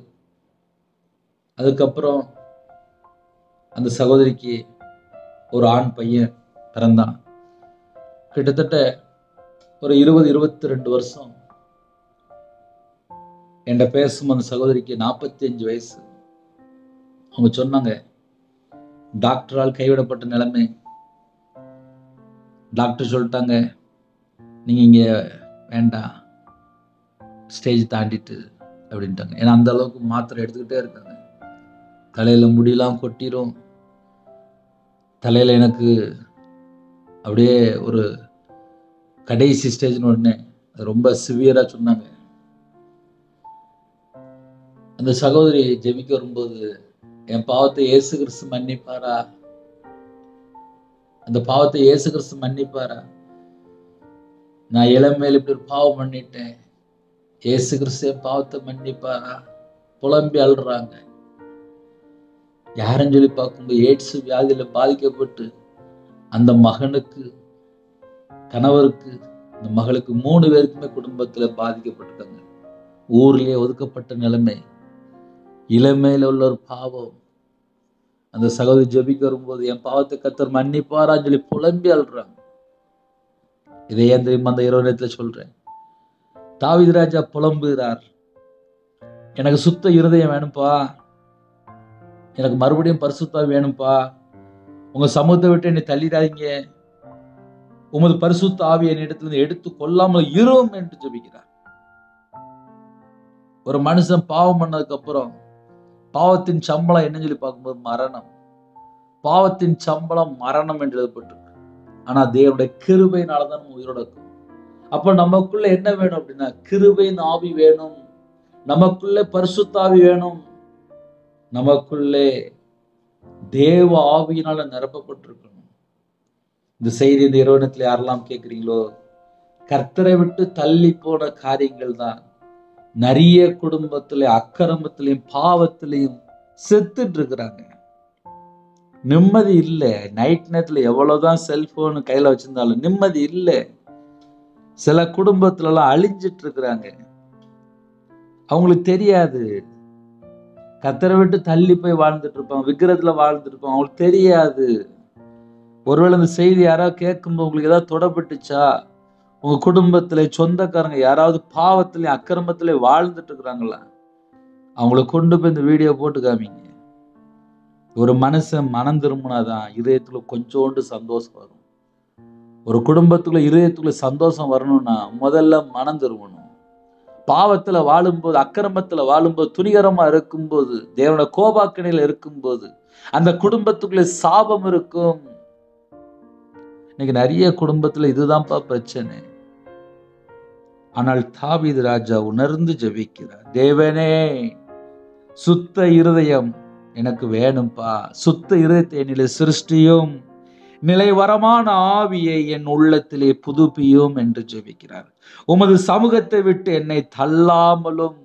அதுக்கப்புறம் அந்த சகோதரிக்கு ஒரு ஆண் பையன் பிறந்தான். கிட்டத்தட்ட ஒரு 20-22 வருஷம் என்கிட்ட பேசும் அந்த சகோதரிக்கு 45 வயசு. அவங்க சொன்னாங்க, டாக்டரால் கைவிடப்பட்ட நிலைமை. டாக்டர் சொல்லிட்டாங்க, நீங்க இங்க வேண்டாம், ஸ்டேஜ் தாண்டிட்டு அப்படின்ட்டாங்க. ஏன்னா அந்த அளவுக்கு மாத்திரை எடுத்துக்கிட்டே இருக்காங்க. தலையில முடியெல்லாம் கொட்டிரும். தலையில எனக்கு அப்படியே ஒரு கடைசி ஸ்டேஜ்னு உடனே ரொம்ப சிவியரா சொன்னாங்க. அந்த சகோதரி ஜெபிக்க வரும்போது என் பாவத்தை இயேசு கிறிஸ்து மன்னிப்பாரா? அந்த பாவத்தை இயேசு கிறிஸ்து மன்னிப்பாரா? நான் இளமையில இப்படி ஒரு பாவம் பண்ணிட்டேன், இயேசு கிறிஸ்து என் பாவத்தை மன்னிப்பாரா? புலம்பி அழுறாங்க. யாருன்னு சொல்லி பார்க்கும்போது எய்ட்ஸ் வியாதியில பாதிக்கப்பட்டு அந்த மகனுக்கு, கணவருக்கு, அந்த மகளுக்கு 3 பேருக்குமே குடும்பத்துல பாதிக்கப்பட்டிருக்காங்க. ஊர்லயே ஒதுக்கப்பட்ட நிலைமை, இளமையில உள்ள ஒரு பாவம். அந்த சகோதரி ஜெபிக்க வரும்போது என் பாவத்தை கர்த்தர் மன்னிப்பாரான்னு சொல்லி புலம்பி அழுறாங்க. இதை ஏன் தெரியுமா அந்த இரவு நேரத்துல சொல்றேன்? தாவீது ராஜா புலம்புகிறார், எனக்கு சுத்த இருதயம் வேணும்பா, எனக்கு மறுபடியும் பரிசுத்த வேணும்பா, உங்க சமூகத்தை விட்டு என்னை தள்ளிடாதீங்க, உமது பரிசுத்த ஆவியை என்னிடத்திலிருந்து எடுத்து கொள்ளாமல் இரும் என்று ஜெபிக்கிறார். ஒரு மனுஷன் பாவம் பண்ணதுக்கு அப்புறம் பாவத்தின் சம்பளம் என்ன சொல்லி பார்க்கும்போது மரணம். பாவத்தின் சம்பளம் மரணம் என்று எழுதப்பட்டிருக்கு. ஆனா தேவனுடைய கிருபையினாலதான் நம்ம உயிரோட இருக்கும். அப்ப நமக்குள்ள என்ன வேணும் அப்படின்னா, கிருபையின் ஆவி வேணும், நமக்குள்ள பரிசுத்த ஆவி வேணும், நமக்குள்ளே தேவ ஆவியினால நிரப்பப்பட்டிருக்கணும். இந்த செய்தி இந்த இரவு நேரத்துல யாரெல்லாம் கேட்கிறீங்களோ, கர்த்தரை விட்டு தள்ளி போன காரியங்கள் தான் நிறைய குடும்பத்துல அக்கிரமத்திலையும் பாவத்திலையும் செத்துட்டு இருக்கிறாங்க. நிம்மதி இல்லை. நைட் நேரத்துல எவ்வளவுதான் செல்போன் கையில வச்சிருந்தாலும் நிம்மதி இல்லை. சில குடும்பத்துல எல்லாம் அழிஞ்சிட்டு இருக்கிறாங்க. அவங்களுக்கு தெரியாது, கர்த்தரை விட்டு தள்ளி போய் வாழ்ந்துட்டு இருப்பாங்க, விக்கிரத்துல வாழ்ந்துட்டு இருப்பாங்க, அவங்களுக்கு தெரியாது. ஒருவேளை இந்த செய்தி யாராவது கேட்கும்போது உங்களுக்கு ஏதாவது தொடப்பட்டுச்சா, உங்க குடும்பத்துல சொந்தக்காரங்க யாராவது பாவத்திலே அக்கிரமத்திலே வாழ்ந்துட்டு இருக்கிறாங்களா, அவங்களை கொண்டு போய் இந்த வீடியோ போட்டு காமிங்க. ஒரு மனுஷன் மனம் திரும்பினாதான் இதயத்துல கொஞ்சோண்டு சந்தோஷம் வரும். ஒரு குடும்பத்துக்குள்ள இதயத்துக்குள்ள சந்தோஷம் வரணும்னா முதல்ல மனம் திரும்பணும். பாவத்துல வாழும்போது, அக்கிரமத்துல வாழும்போது, துணிகரமா இருக்கும்போது, தேவன கோபாக்கணையில இருக்கும்போது அந்த குடும்பத்துக்குள்ள சாபம் இருக்கும். இன்னைக்கு நிறைய குடும்பத்துல இதுதான்ப்பா பிரச்சனை. ஆனால் தாவீது ராஜா உணர்ந்து ஜெபிக்கிறார், தேவனே சுத்த இருதயம் எனக்கு வேணும்பா, சுத்த இருதயத்தை என்னிலே சிருஷ்டியும், நிலைவரமான ஆவியை என் உள்ளத்திலே புதுப்பியும் என்று ஜெபிக்கிறார். உமது சமூகத்தை விட்டு என்னை தள்ளாமலும்,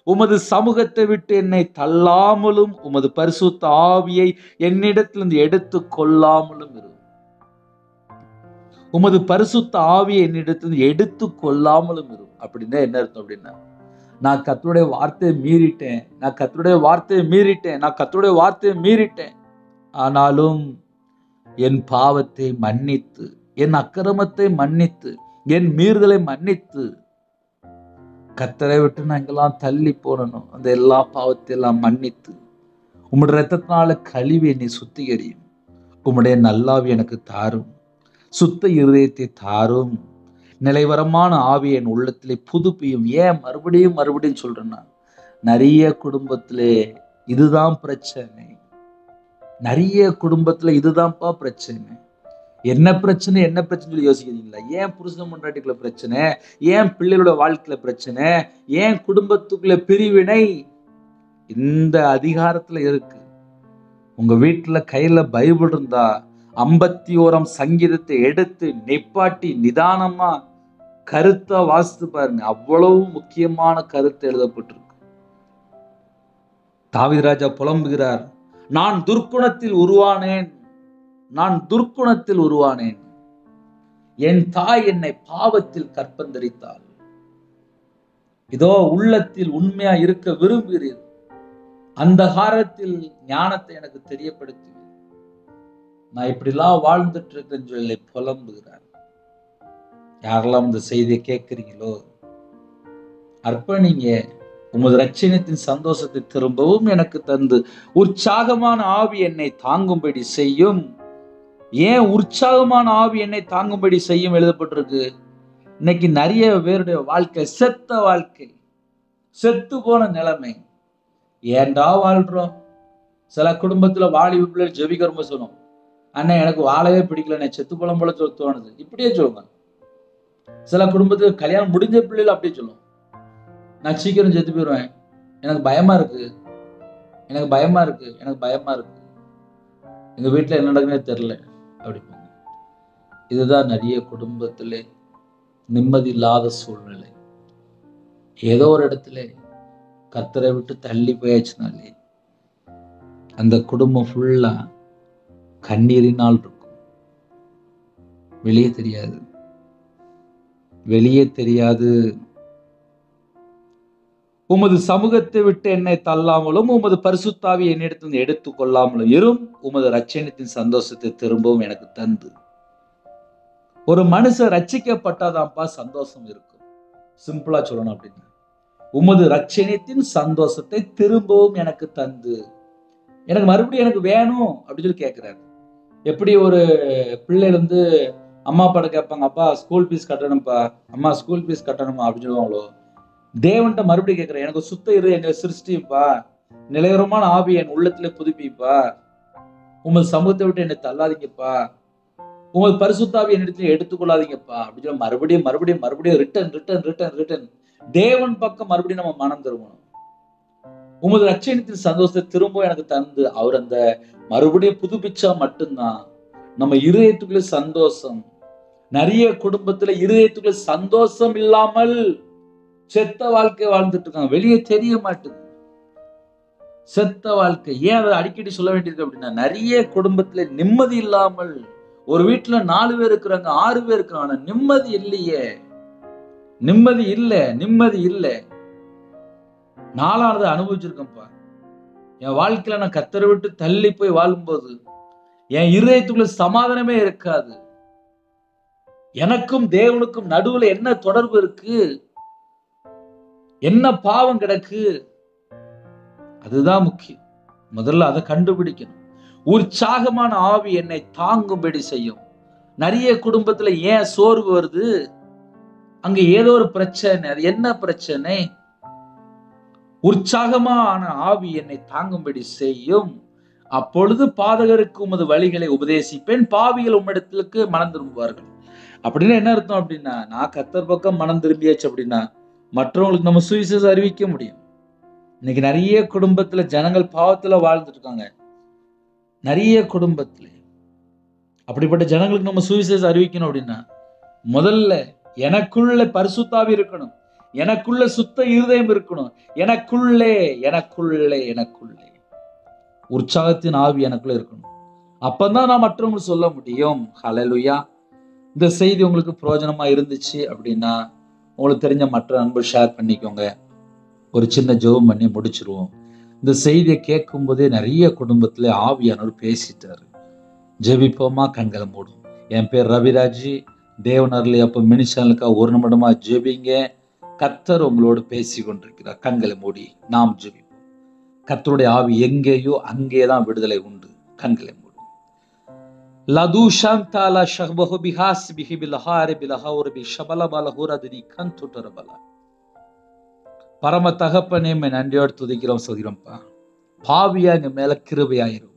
உமது சமூகத்தை விட்டு என்னை தள்ளாமலும், உமது பரிசுத்த ஆவியை என்னிடத்திலிருந்து எடுத்து கொள்ளாமலும் இரு. உமது பரிசுத்த ஆவியை என்னிடத்திலிருந்து எடுத்து கொள்ளாமலும் இரு. அப்படின்னா என்ன அர்த்தம் அப்படின்னா, நான் கர்த்தருடைய வார்த்தையை மீறிட்டேன், நான் கர்த்தருடைய வார்த்தையை மீறிட்டேன், நான் கர்த்தருடைய வார்த்தையை மீறிட்டேன். ஆனாலும் என் பாவத்தை மன்னித்து, என் அக்கிரமத்தை மன்னித்து, என் மீறுதலை மன்னித்து, கர்த்தரை விட்டு நான் எங்கெல்லாம் தள்ளி போனணும் அந்த எல்லா பாவத்தை எல்லாம் மன்னித்து, உம்முடைய இரத்தத்தினால கழுவி என்னை சுத்திகரியும், உம்முடைய நல்லாவி எனக்கு தாரும், சுத்த இருதயத்தை தாரும், நிலைவரமான ஆவி என் உள்ளத்திலே புதுப்பியும். ஏன் மறுபடியும் மறுபடியும் சொல்றேன்னா, நிறைய குடும்பத்திலே இதுதான் பிரச்சனை. நிறைய குடும்பத்துல இதுதான்ப்பா பிரச்சனை. என்ன பிரச்சனை என்ன பிரச்சனை சொல்லி யோசிக்கிறீங்களா? ஏன் புருஷன் பொண்டாட்டிக்குள்ள பிரச்சனை, ஏன் பிள்ளைகளோட வாழ்க்கையில பிரச்சனை, ஏன் குடும்பத்துக்குள்ள பிரிவினை? இந்த அதிகாரத்துல இருக்கு. உங்க வீட்டுல கையில பைபிள் இருந்தா 51 சங்கீதத்தை எடுத்து நிப்பாட்டி நிதானமா கருத்தா வாசித்து பாருங்க. அவ்வளவு முக்கியமான கருத்து எழுதப்பட்டிருக்கு. தாவீது ராஜா புலம்புகிறார், நான் துர்க்குணத்தில் உருவானேன், நான் துர்க்குணத்தில் உருவானேன், என் தாய் என்னை பாவத்தில் கற்பந்தரித்தாள். இதோ உள்ளத்தில் உண்மையா இருக்க விரும்புகிறீர், அந்த காலத்தில் ஞானத்தை எனக்கு தெரியப்படுத்துவேன், நான் இப்படிலாம் வாழ்ந்துட்டு இருக்கேன்னு சொல்லி புலம்புகிறார். யாரெல்லாம் இந்த செய்தியை கேட்கிறீங்களோ அர்ப்பணிங்க. உமது ரட்சணத்தின் சந்தோஷத்தை திரும்பவும் எனக்கு தந்து உற்சாகமான ஆவி என்னை தாங்கும்படி செய்யும். ஏன் உற்சாகமான ஆவி என்னை தாங்கும்படி செய்யும் எழுதப்பட்டிருக்கு? இன்னைக்கு நிறைய பேருடைய வாழ்க்கை செத்த வாழ்க்கை, செத்து போன நிலைமை. ஏன்டா வாழ்றோம்? சில குடும்பத்துல வாலி பிள்ளை ஜெபிக்கிறோம் சொன்னோம், அண்ணன் எனக்கு வாழவே பிடிக்கல, நான் செத்து போலம் போல தோணுது, இப்படியே சொல்லுங்க. சில குடும்பத்துக்கு கல்யாணம் முடிஞ்ச பிள்ளைகள் அப்படியே சொல்லும், நான் சீக்கிரம் செத்து போயிடுவேன், எனக்கு பயமா இருக்கு, எனக்கு பயமா இருக்கு, எனக்கு பயமா இருக்கு, எங்க வீட்டில் என்ன நடக்குன்னே தெரியல அப்படிப்பாங்க. இதுதான் நிறைய குடும்பத்திலே நிம்மதி இல்லாத சூழ்நிலை. ஏதோ ஒரு இடத்துல கர்த்தரை விட்டு தள்ளி போயாச்சுனாலே அந்த குடும்பம் ஃபுல்லா கண்ணீரினால் இருக்கும். வெளியே தெரியாது, வெளியே தெரியாது. உமது சமூகத்தை விட்டு என்னை தள்ளாமலும் உமது பரிசுத்தாவி என்னிடத்தில் எடுத்துக் கொள்ளாமலும் இரும். உமது ரட்சணத்தின் சந்தோஷத்தை திரும்பவும் எனக்கு தந்து. ஒரு மனுஷன் ரட்சிக்கப்பட்டாதான்ப்பா சந்தோஷம் இருக்கும். சிம்பிளா சொல்லணும் அப்படின்னா, உமது ரட்சணத்தின் சந்தோஷத்தை திரும்பவும் எனக்கு தந்து. எனக்கு மறுபடியும் எனக்கு வேணும் அப்படின்னு சொல்லி கேட்கிறாரு. எப்படி ஒரு பிள்ளை வந்து அம்மா அப்பாட்ட கேட்பாங்க, அப்பா ஸ்கூல் ஃபீஸ் கட்டணும்ப்பா, அம்மா ஸ்கூல் ஃபீஸ் கட்டணுமா அப்படின்னு சொல்லுவாங்களோ, தேவன்கிட்ட மறுபடியும் கேட்கிறேன், எனக்கு சுத்த இரு எங்களை சிருஷ்டிப்பா, நிலைவரமான ஆவி என் உள்ளத்துல புதுப்பிப்பா, உமது சமூகத்தை விட்டு என்னை தள்ளாதீங்கப்பா, உமது பரிசுத்தாவி என்னிடத்துல எடுத்துக்கொள்ளாதீங்கப்பா அப்படின்னு சொல்லி மறுபடியும் மறுபடியும் மறுபடியும் ரிட்டன் ரிட்டன் ரிட்டன் ரிட்டன் தேவன் பக்கம் மறுபடியும் நம்ம மனம் திரும்பணும். உமது ரட்சணத்தின் சந்தோஷத்தை திரும்ப எனக்கு தந்து அவர் அந்த மறுபடியும் புதுப்பிச்சா மட்டும்தான் நம்ம இருதயத்துக்குள்ள சந்தோஷம். நிறைய குடும்பத்துல இருதயத்துக்குள்ள சந்தோஷம் இல்லாமல் செத்த வாழ்க்கை வாழ்ந்துட்டு இருக்காங்க, வெளியே தெரிய மாட்டேங்குது செத்த வாழ்க்கை. ஏன் அதை அடிக்கடி சொல்ல வேண்டியிருக்கு அப்படின்னா, நிறைய குடும்பத்துல நிம்மதி இல்லாமல், ஒரு வீட்டுல 4 பேர் இருக்கிறாங்க, 6 பேர் இருக்கிறாங்க, நிம்மதி இல்லையே, நிம்மதி இல்லை, நிம்மதி இல்லை. நாளானதை அனுபவிச்சிருக்கேன்ப்பா. என் வாழ்க்கையில நான் கர்த்தரை விட்டு தள்ளி போய் வாழும்போது என் இருதயத்துக்குள்ள சமாதானமே இருக்காது. எனக்கும் தேவனுக்கும் நடுவுல என்ன தொடர்பு இருக்கு, என்ன பாவம் கிடக்கு, அதுதான் முக்கியம். முதல்ல அதை கண்டுபிடிக்கணும். உற்சாகமான ஆவி என்னை தாங்கும்படி செய்யும். நிறைய குடும்பத்துல ஏன் சோர்வு வருது, அங்க ஏதோ ஒரு பிரச்சனை. அது என்ன பிரச்சனை? உற்சாகமான ஆவி என்னை தாங்கும்படி செய்யும். அப்பொழுது பாதகருக்கு உமது வழிகளை உபதேசிப்பேன், பாவிகள் உம்மிடத்திற்கு மனம் திரும்புவார்கள். அப்படின்னு என்ன அர்த்தம் அப்படின்னா, நான் கர்த்தர் பக்கம் மனம் திரும்பியாச்சு அப்படின்னா மற்றவங்களுக்கு நம்ம சுவிசேஷம் அறிவிக்க முடியும். இன்னைக்கு நிறைய குடும்பத்துல ஜனங்கள் பாவத்துல வாழ்ந்துட்டு இருக்காங்க. நிறைய குடும்பத்துல அப்படிப்பட்ட ஜனங்களுக்கு நம்ம சுவிசேஷம் அறிவிக்கணும் அப்படின்னா முதல்ல எனக்குள்ள பரிசுத்தாவி இருக்கணும், எனக்குள்ள சுத்த இருதயம் இருக்கணும், எனக்குள்ளே எனக்குள்ளே எனக்குள்ளே உற்சாகத்தின் ஆவி எனக்குள்ள இருக்கணும். அப்பதான் நான் மற்றவங்களுக்கு சொல்ல முடியும். ஹல்லேலூயா. இந்த செய்தி உங்களுக்கு பிரயோஜனமா இருந்துச்சு அப்படின்னா உங்களுக்கு தெரிஞ்ச மற்ற நண்பர் ஷேர் பண்ணிக்கோங்க. ஒரு சின்ன ஜெபம் பண்ணி முடிச்சிருவோம். இந்த செய்தியை கேட்கும் போதே நிறைய குடும்பத்துல ஆவியானவர் பேசிட்டாரு. ஜெபிப்போமா? கண்களை மூடும். என் பேர் ரவிராஜ். தேவனர்ல அப்ப மினி சேனலுக்கா 1 நிமிடமா ஜெபிங்க. கர்த்தர் உங்களோடு பேசி கொண்டிருக்கிறார். கண்களை மூடி நாம் ஜெபிப்போம். கர்த்தருடைய ஆவி எங்கேயோ அங்கேதான் விடுதலை உண்டு. கண்களை மூடும். லது ஷாந்தாலா ஷஹ்பஹு பிஹாஸ் பிஹி பிலஹாரி பிலஹௌர் பி ஷபல பலஹுரதினி கந்துட்டரபல. பரம தகப்பனே, நன்றியோடு துதிக்கிறோம், சொல்கிறோம்ப்பா. பாவியா எங்க மேல கிருபையாயிரும்.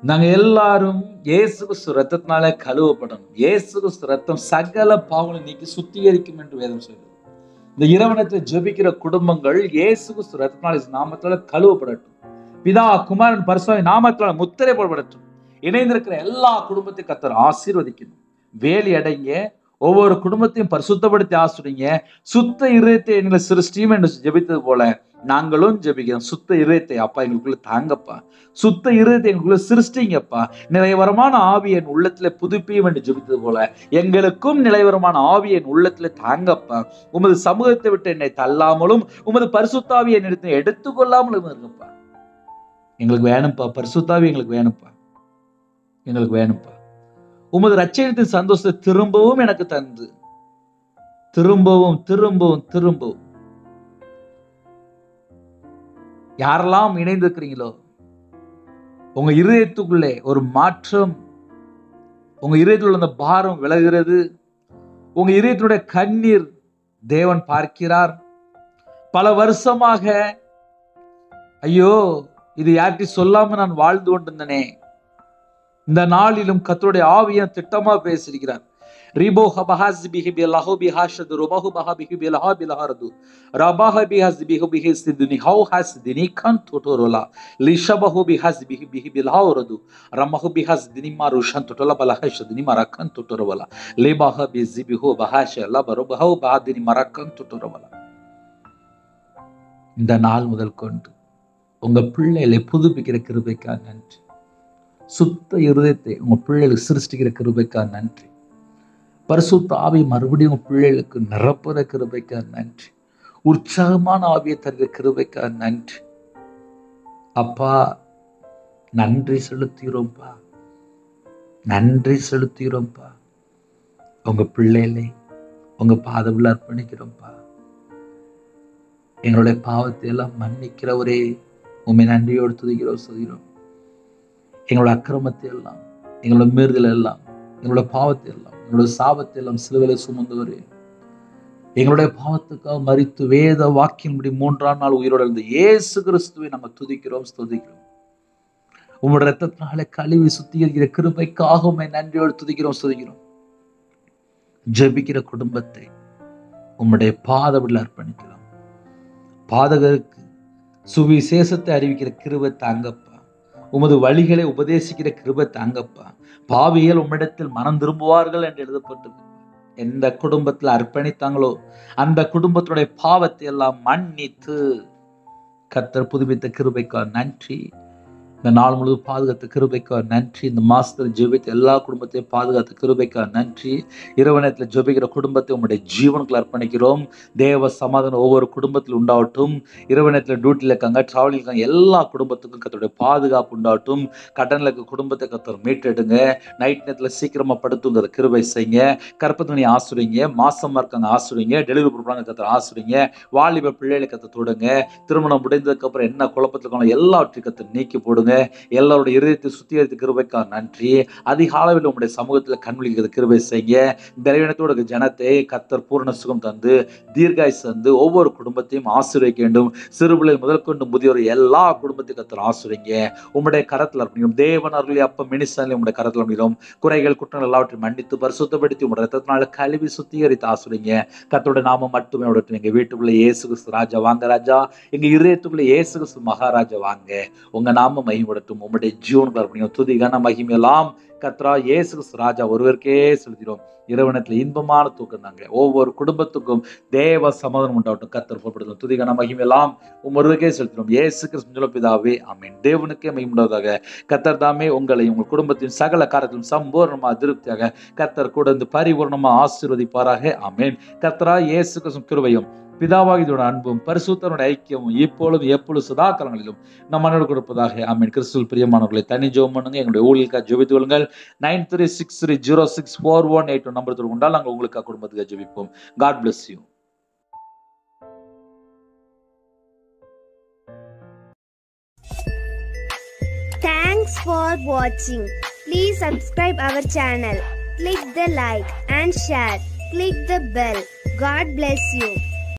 நாங்க எல்லாரும் இயேசு கிறிஸ்து ரத்தத்தினால கழுவப்படணும். இயேசு கிறிஸ்து ரத்தம் சகல பாவங்களை நீக்கி சுத்திகரிக்கும் என்று வேதம் சொல்லுது. இந்த இரவனத்தில் ஜெபிக்கிற குடும்பங்கள் இயேசு கிறிஸ்து ரத்தத்தினால நாமத்தால கழுவப்படட்டும். பிதா குமாரன் பரிசுத்த நாமத்தால முத்திரை போடப்படட்டும். இணைந்திருக்கிற எல்லா குடும்பத்தையும் கர்த்தர் ஆசீர்வதிக்கணும். வேலி அடைங்க. ஒவ்வொரு குடும்பத்தையும் பரிசுத்தப்படுத்தி ஆசிரியங்க. சுத்த இருதயத்தை எங்களை சிருஷ்டியும் என்று ஜெபித்தது போல நாங்களும் ஜெபிக்கிறோம். சுத்த இருதயத்தை அப்பா எங்களுக்குள்ள தாங்கப்பா. சுத்த இருதயத்தை எங்களுக்குள்ள சிருஷ்டிங்கப்பா. நிலைவரமான ஆவி என் உள்ளத்துல புதுப்பியும் என்று ஜெபித்தது போல எங்களுக்கும் நிலைவரமான ஆவி என் உள்ளத்துல தாங்கப்பா. உமது சமூகத்தை விட்டு என்னை தள்ளாமலும் உமது பரிசுத்தாவி என்னிடத்தை எடுத்துக்கொள்ளாமலும் இருங்கப்பா. எங்களுக்கு வேணும்ப்பா. பரிசுத்தாவி எங்களுக்கு வேணும்ப்பா, எங்களுக்கு வேணும்ப்பா. உமது ரட்சணத்தின் சந்தோஷத்தை திரும்பவும் எனக்கு தந்து, திரும்பவும் திரும்பவும் திரும்பவும் யாரெல்லாம் இணைந்திருக்கிறீங்களோ உங்க இருதயத்துக்குள்ளே ஒரு மாற்றம், உங்க இருதயத்தில் அந்த பாரம் விலகிறது. உங்க இருதயத்தினுடைய கண்ணீர் தேவன் பார்க்கிறார். பல வருஷமாக ஐயோ இது யார்கிட்ட சொல்லாம நான் வாழ்ந்து கொண்டிருந்தனே, இந்த நாளிலும் கர்த்தருடைய ஆவியை திட்டமா பேசியிருக்கிறார். Riboha bahaz bihi bilahu bihashad rubahu baha bihi bilaha bilahardu rabaha bihaz bihi bihi sidni how has dini kan totorola lishabahu bihaz bihi bihi bilahardu ramahu bihaz dini marushan totola balahash dini marakan totorola lebaha bizibihu bahasha labarubahu bahadini marakan totorola. இந்த நாள் முதல் கொண்டு உங்க பிள்ளைகளை புதுப்பிக்கிற கிருபைக்கா நன்றி. சுத்த இருதயத்தை உங்க பிள்ளைகளுக்கு சிருஷ்டிக்கிற கிருபைக்கா நன்றி. பரிசுத்த ஆவி மறுபடியும் உங்க பிள்ளைகளுக்கு நிரப்புற கிருபைக்கா நன்றி. உற்சாகமான ஆவியை தருகிற கிருபைக்கா நன்றி. அப்பா நன்றி செலுத்துகிறோம்ப்பா, நன்றி செலுத்துகிறோம்ப்பா. உங்க பிள்ளைகளை உங்க பாதவில் அர்ப்பணிக்கிறோம்ப்பா. எங்களுடைய பாவத்தை எல்லாம் மன்னிக்கிறவரே உண்மை நன்றியோடு துதிக்கிறோம் சொல்கிறோம். எங்களோட அக்கிரமத்தை எல்லாம், எங்களோட மீறுதல் எல்லாம், எங்களோட பாவத்தை எல்லாம், எங்களோட சாபத்தை எல்லாம் சிலுவையிலே சுமந்தவரே, எங்களுடைய பாவத்துக்காக மரித்து வேத வாக்கின்படி 3ஆம் நாள் உயிரோடு இருந்த இயேசு கிறிஸ்துவை நம்ம துதிக்கிறோம் ஸ்துதிக்கிறோம். உங்களுடைய ரத்தத்தினாலே கழுவி சுத்திகரிக்கிற கிருபைக்காக உண்மை நன்றியோடு துதிக்கிறோம் ஸ்துதிக்கிறோம். ஜெபிக்கிற குடும்பத்தை உம்முடைய பாதத்தில் அர்ப்பணிக்கிறோம். பாதகருக்கு சுவிசேஷத்தை அறிவிக்கிற கிருபை தாங்கப்பா. உமது வழிகளை உபதேசிக்கிற கிருபை தாங்கப்பா. பாவிகள் உம்மிடத்தில் மனம் திரும்புவார்கள் என்று எழுதப்பட்டது. எந்த குடும்பத்தில் அர்ப்பணித்தாங்களோ அந்த குடும்பத்துடைய பாவத்தை எல்லாம் மன்னித்து கர்த்தர் புதுப்பித்த கிருபைக்கா நன்றி. இந்த நாள் முழுவதும் பாதுகாத்த கிருபைக்கா நன்றி. இந்த மாசத்துல ஜெபித்த எல்லா குடும்பத்தையும் பாதுகாத்த கிருபைக்கா நன்றி. இரவு நேரத்தில் ஜெபிக்கிற குடும்பத்தை உங்களுடைய ஜீவனுக்குள் அர்ப்பணிக்கிறோம். தேவ சமாதானம் ஒவ்வொரு குடும்பத்தில் உண்டாகட்டும். இரவு நேரத்தில் டியூட்டியில் இருக்காங்க, டிராவலில் இருக்காங்க, எல்லா குடும்பத்துக்கும் கர்த்தருடைய பாதுகாப்பு உண்டாகட்டும். கடனில் இருக்க குடும்பத்தை கர்த்தர் மீட்டெடுங்க. நைட் நேரத்தில் சீக்கிரமா படுத்துங்கிற கிருபை செய்யுங்க. கற்பத்தினி ஆசுரிங்க, மாசமா இருக்காங்க ஆசுரிங்க, டெலிவரி கொடுப்பாங்க கர்த்தர் ஆசுரிங்க. வாலிப பிள்ளைகளை கர்த்தர் தொடுங்க. திருமணம் முடிந்ததுக்கு அப்புறம் என்ன குழப்பத்தில் இருக்காங்க எல்லாவற்றையும் கர்த்தர் நீக்கி போடுங்க. எல்லாருடைய இருதயத்தை சுத்திகரித்து கிருபைக்கா நன்றி. அதிகாலையில் உங்களுடைய சமூகத்தில் கண்விழிக்கிறது கிருபை செய்ய. பலவீனத்தோட ஜனத்தை கர்த்தர் பூரண சுகம் தந்து தீர்காயுசு தந்து ஒவ்வொரு குடும்பத்தையும் ஆசீர்வதிக்க வேண்டும். சிறுபிள்ளை முதல் கொண்டு முதியோர் எல்லா குடும்பத்தையும் கர்த்தர் ஆசீர்வதிங்க. உங்களுடைய கரத்தில் அர்ப்பணிக்கும். தேவன் அருளி அப்ப மினிஸ்டர்ல உங்களுடைய கரத்தில் அர்ப்பணிக்கிறோம். குறைகள் குற்றங்கள் எல்லாவற்றையும் மன்னித்து பரிசுத்தப்படுத்தி உங்களுடைய ரத்தத்தினால கழுவி சுத்திகரித்து ஆசீர்வதிங்க. கர்த்தருடைய நாமம் மட்டுமே விடட்டும். எங்க வீட்டுக்குள்ள இயேசு கிறிஸ்து ராஜா வாங்க ராஜா. எங்க இருதயத்துக்குள்ள இயேசு கிறிஸ்து மகாராஜா வாங்க. உங்க நாம மகிமைப்படட்டும். உம்முடைய ஜீவனுக்குள்ள அர்ப்பணிக்கிறோம். துதி கன மகிமையெல்லாம் கர்த்தரா இயேசு கிறிஸ்து ராஜா ஒருவருக்கே செலுத்தினோம். இரவனத்துல இன்பமான தூக்கம் தாங்க. ஒவ்வொரு குடும்பத்துக்கும் தேவ சமாதானம் உண்டாகட்டும். கர்த்தர் பொறுப்படுத்தும். துதி கன மகிமையெல்லாம் ஒருவருக்கே செலுத்தினோம். இயேசு கிறிஸ்து பிதாவே ஆமென். தேவனுக்கே மகிமையுண்டாவதாக. கர்த்தர் தாமே உங்களை உங்கள் குடும்பத்தின் சகல காரியத்திலும் சம்பூர்ணமா திருப்தியாக கர்த்தர் கூட இருந்து பரிபூர்ணமா ஆசீர்வதிப்பாராக ஆமென். கர்த்தரா இயேசு கிறிஸ்து கிருபையும் பிதாவாகியோட அன்பும் பரிசுத்தனுடைய ஐக்கியமும் இப்பொழுதும் எப்பொழுது சதா காலங்களிலும் நம் மனோடு கொடுப்பதாக ஆமென். கிறிஸ்துவில் பிரியமானவர்களை தனி ஜெபம் பண்ணுங்க. எங்களுடைய ஊழியர்களுக்காக ஜெபித்து கொள்ளுங்கள். 9363064181 நம்பர் கொண்டால் நாங்கள் உங்களுக்காக குடும்பத்துக்காக ஜெபிப்போம். God bless you. Thanks for watching. Please subscribe our channel. Click the like and share. Click the bell. God bless you.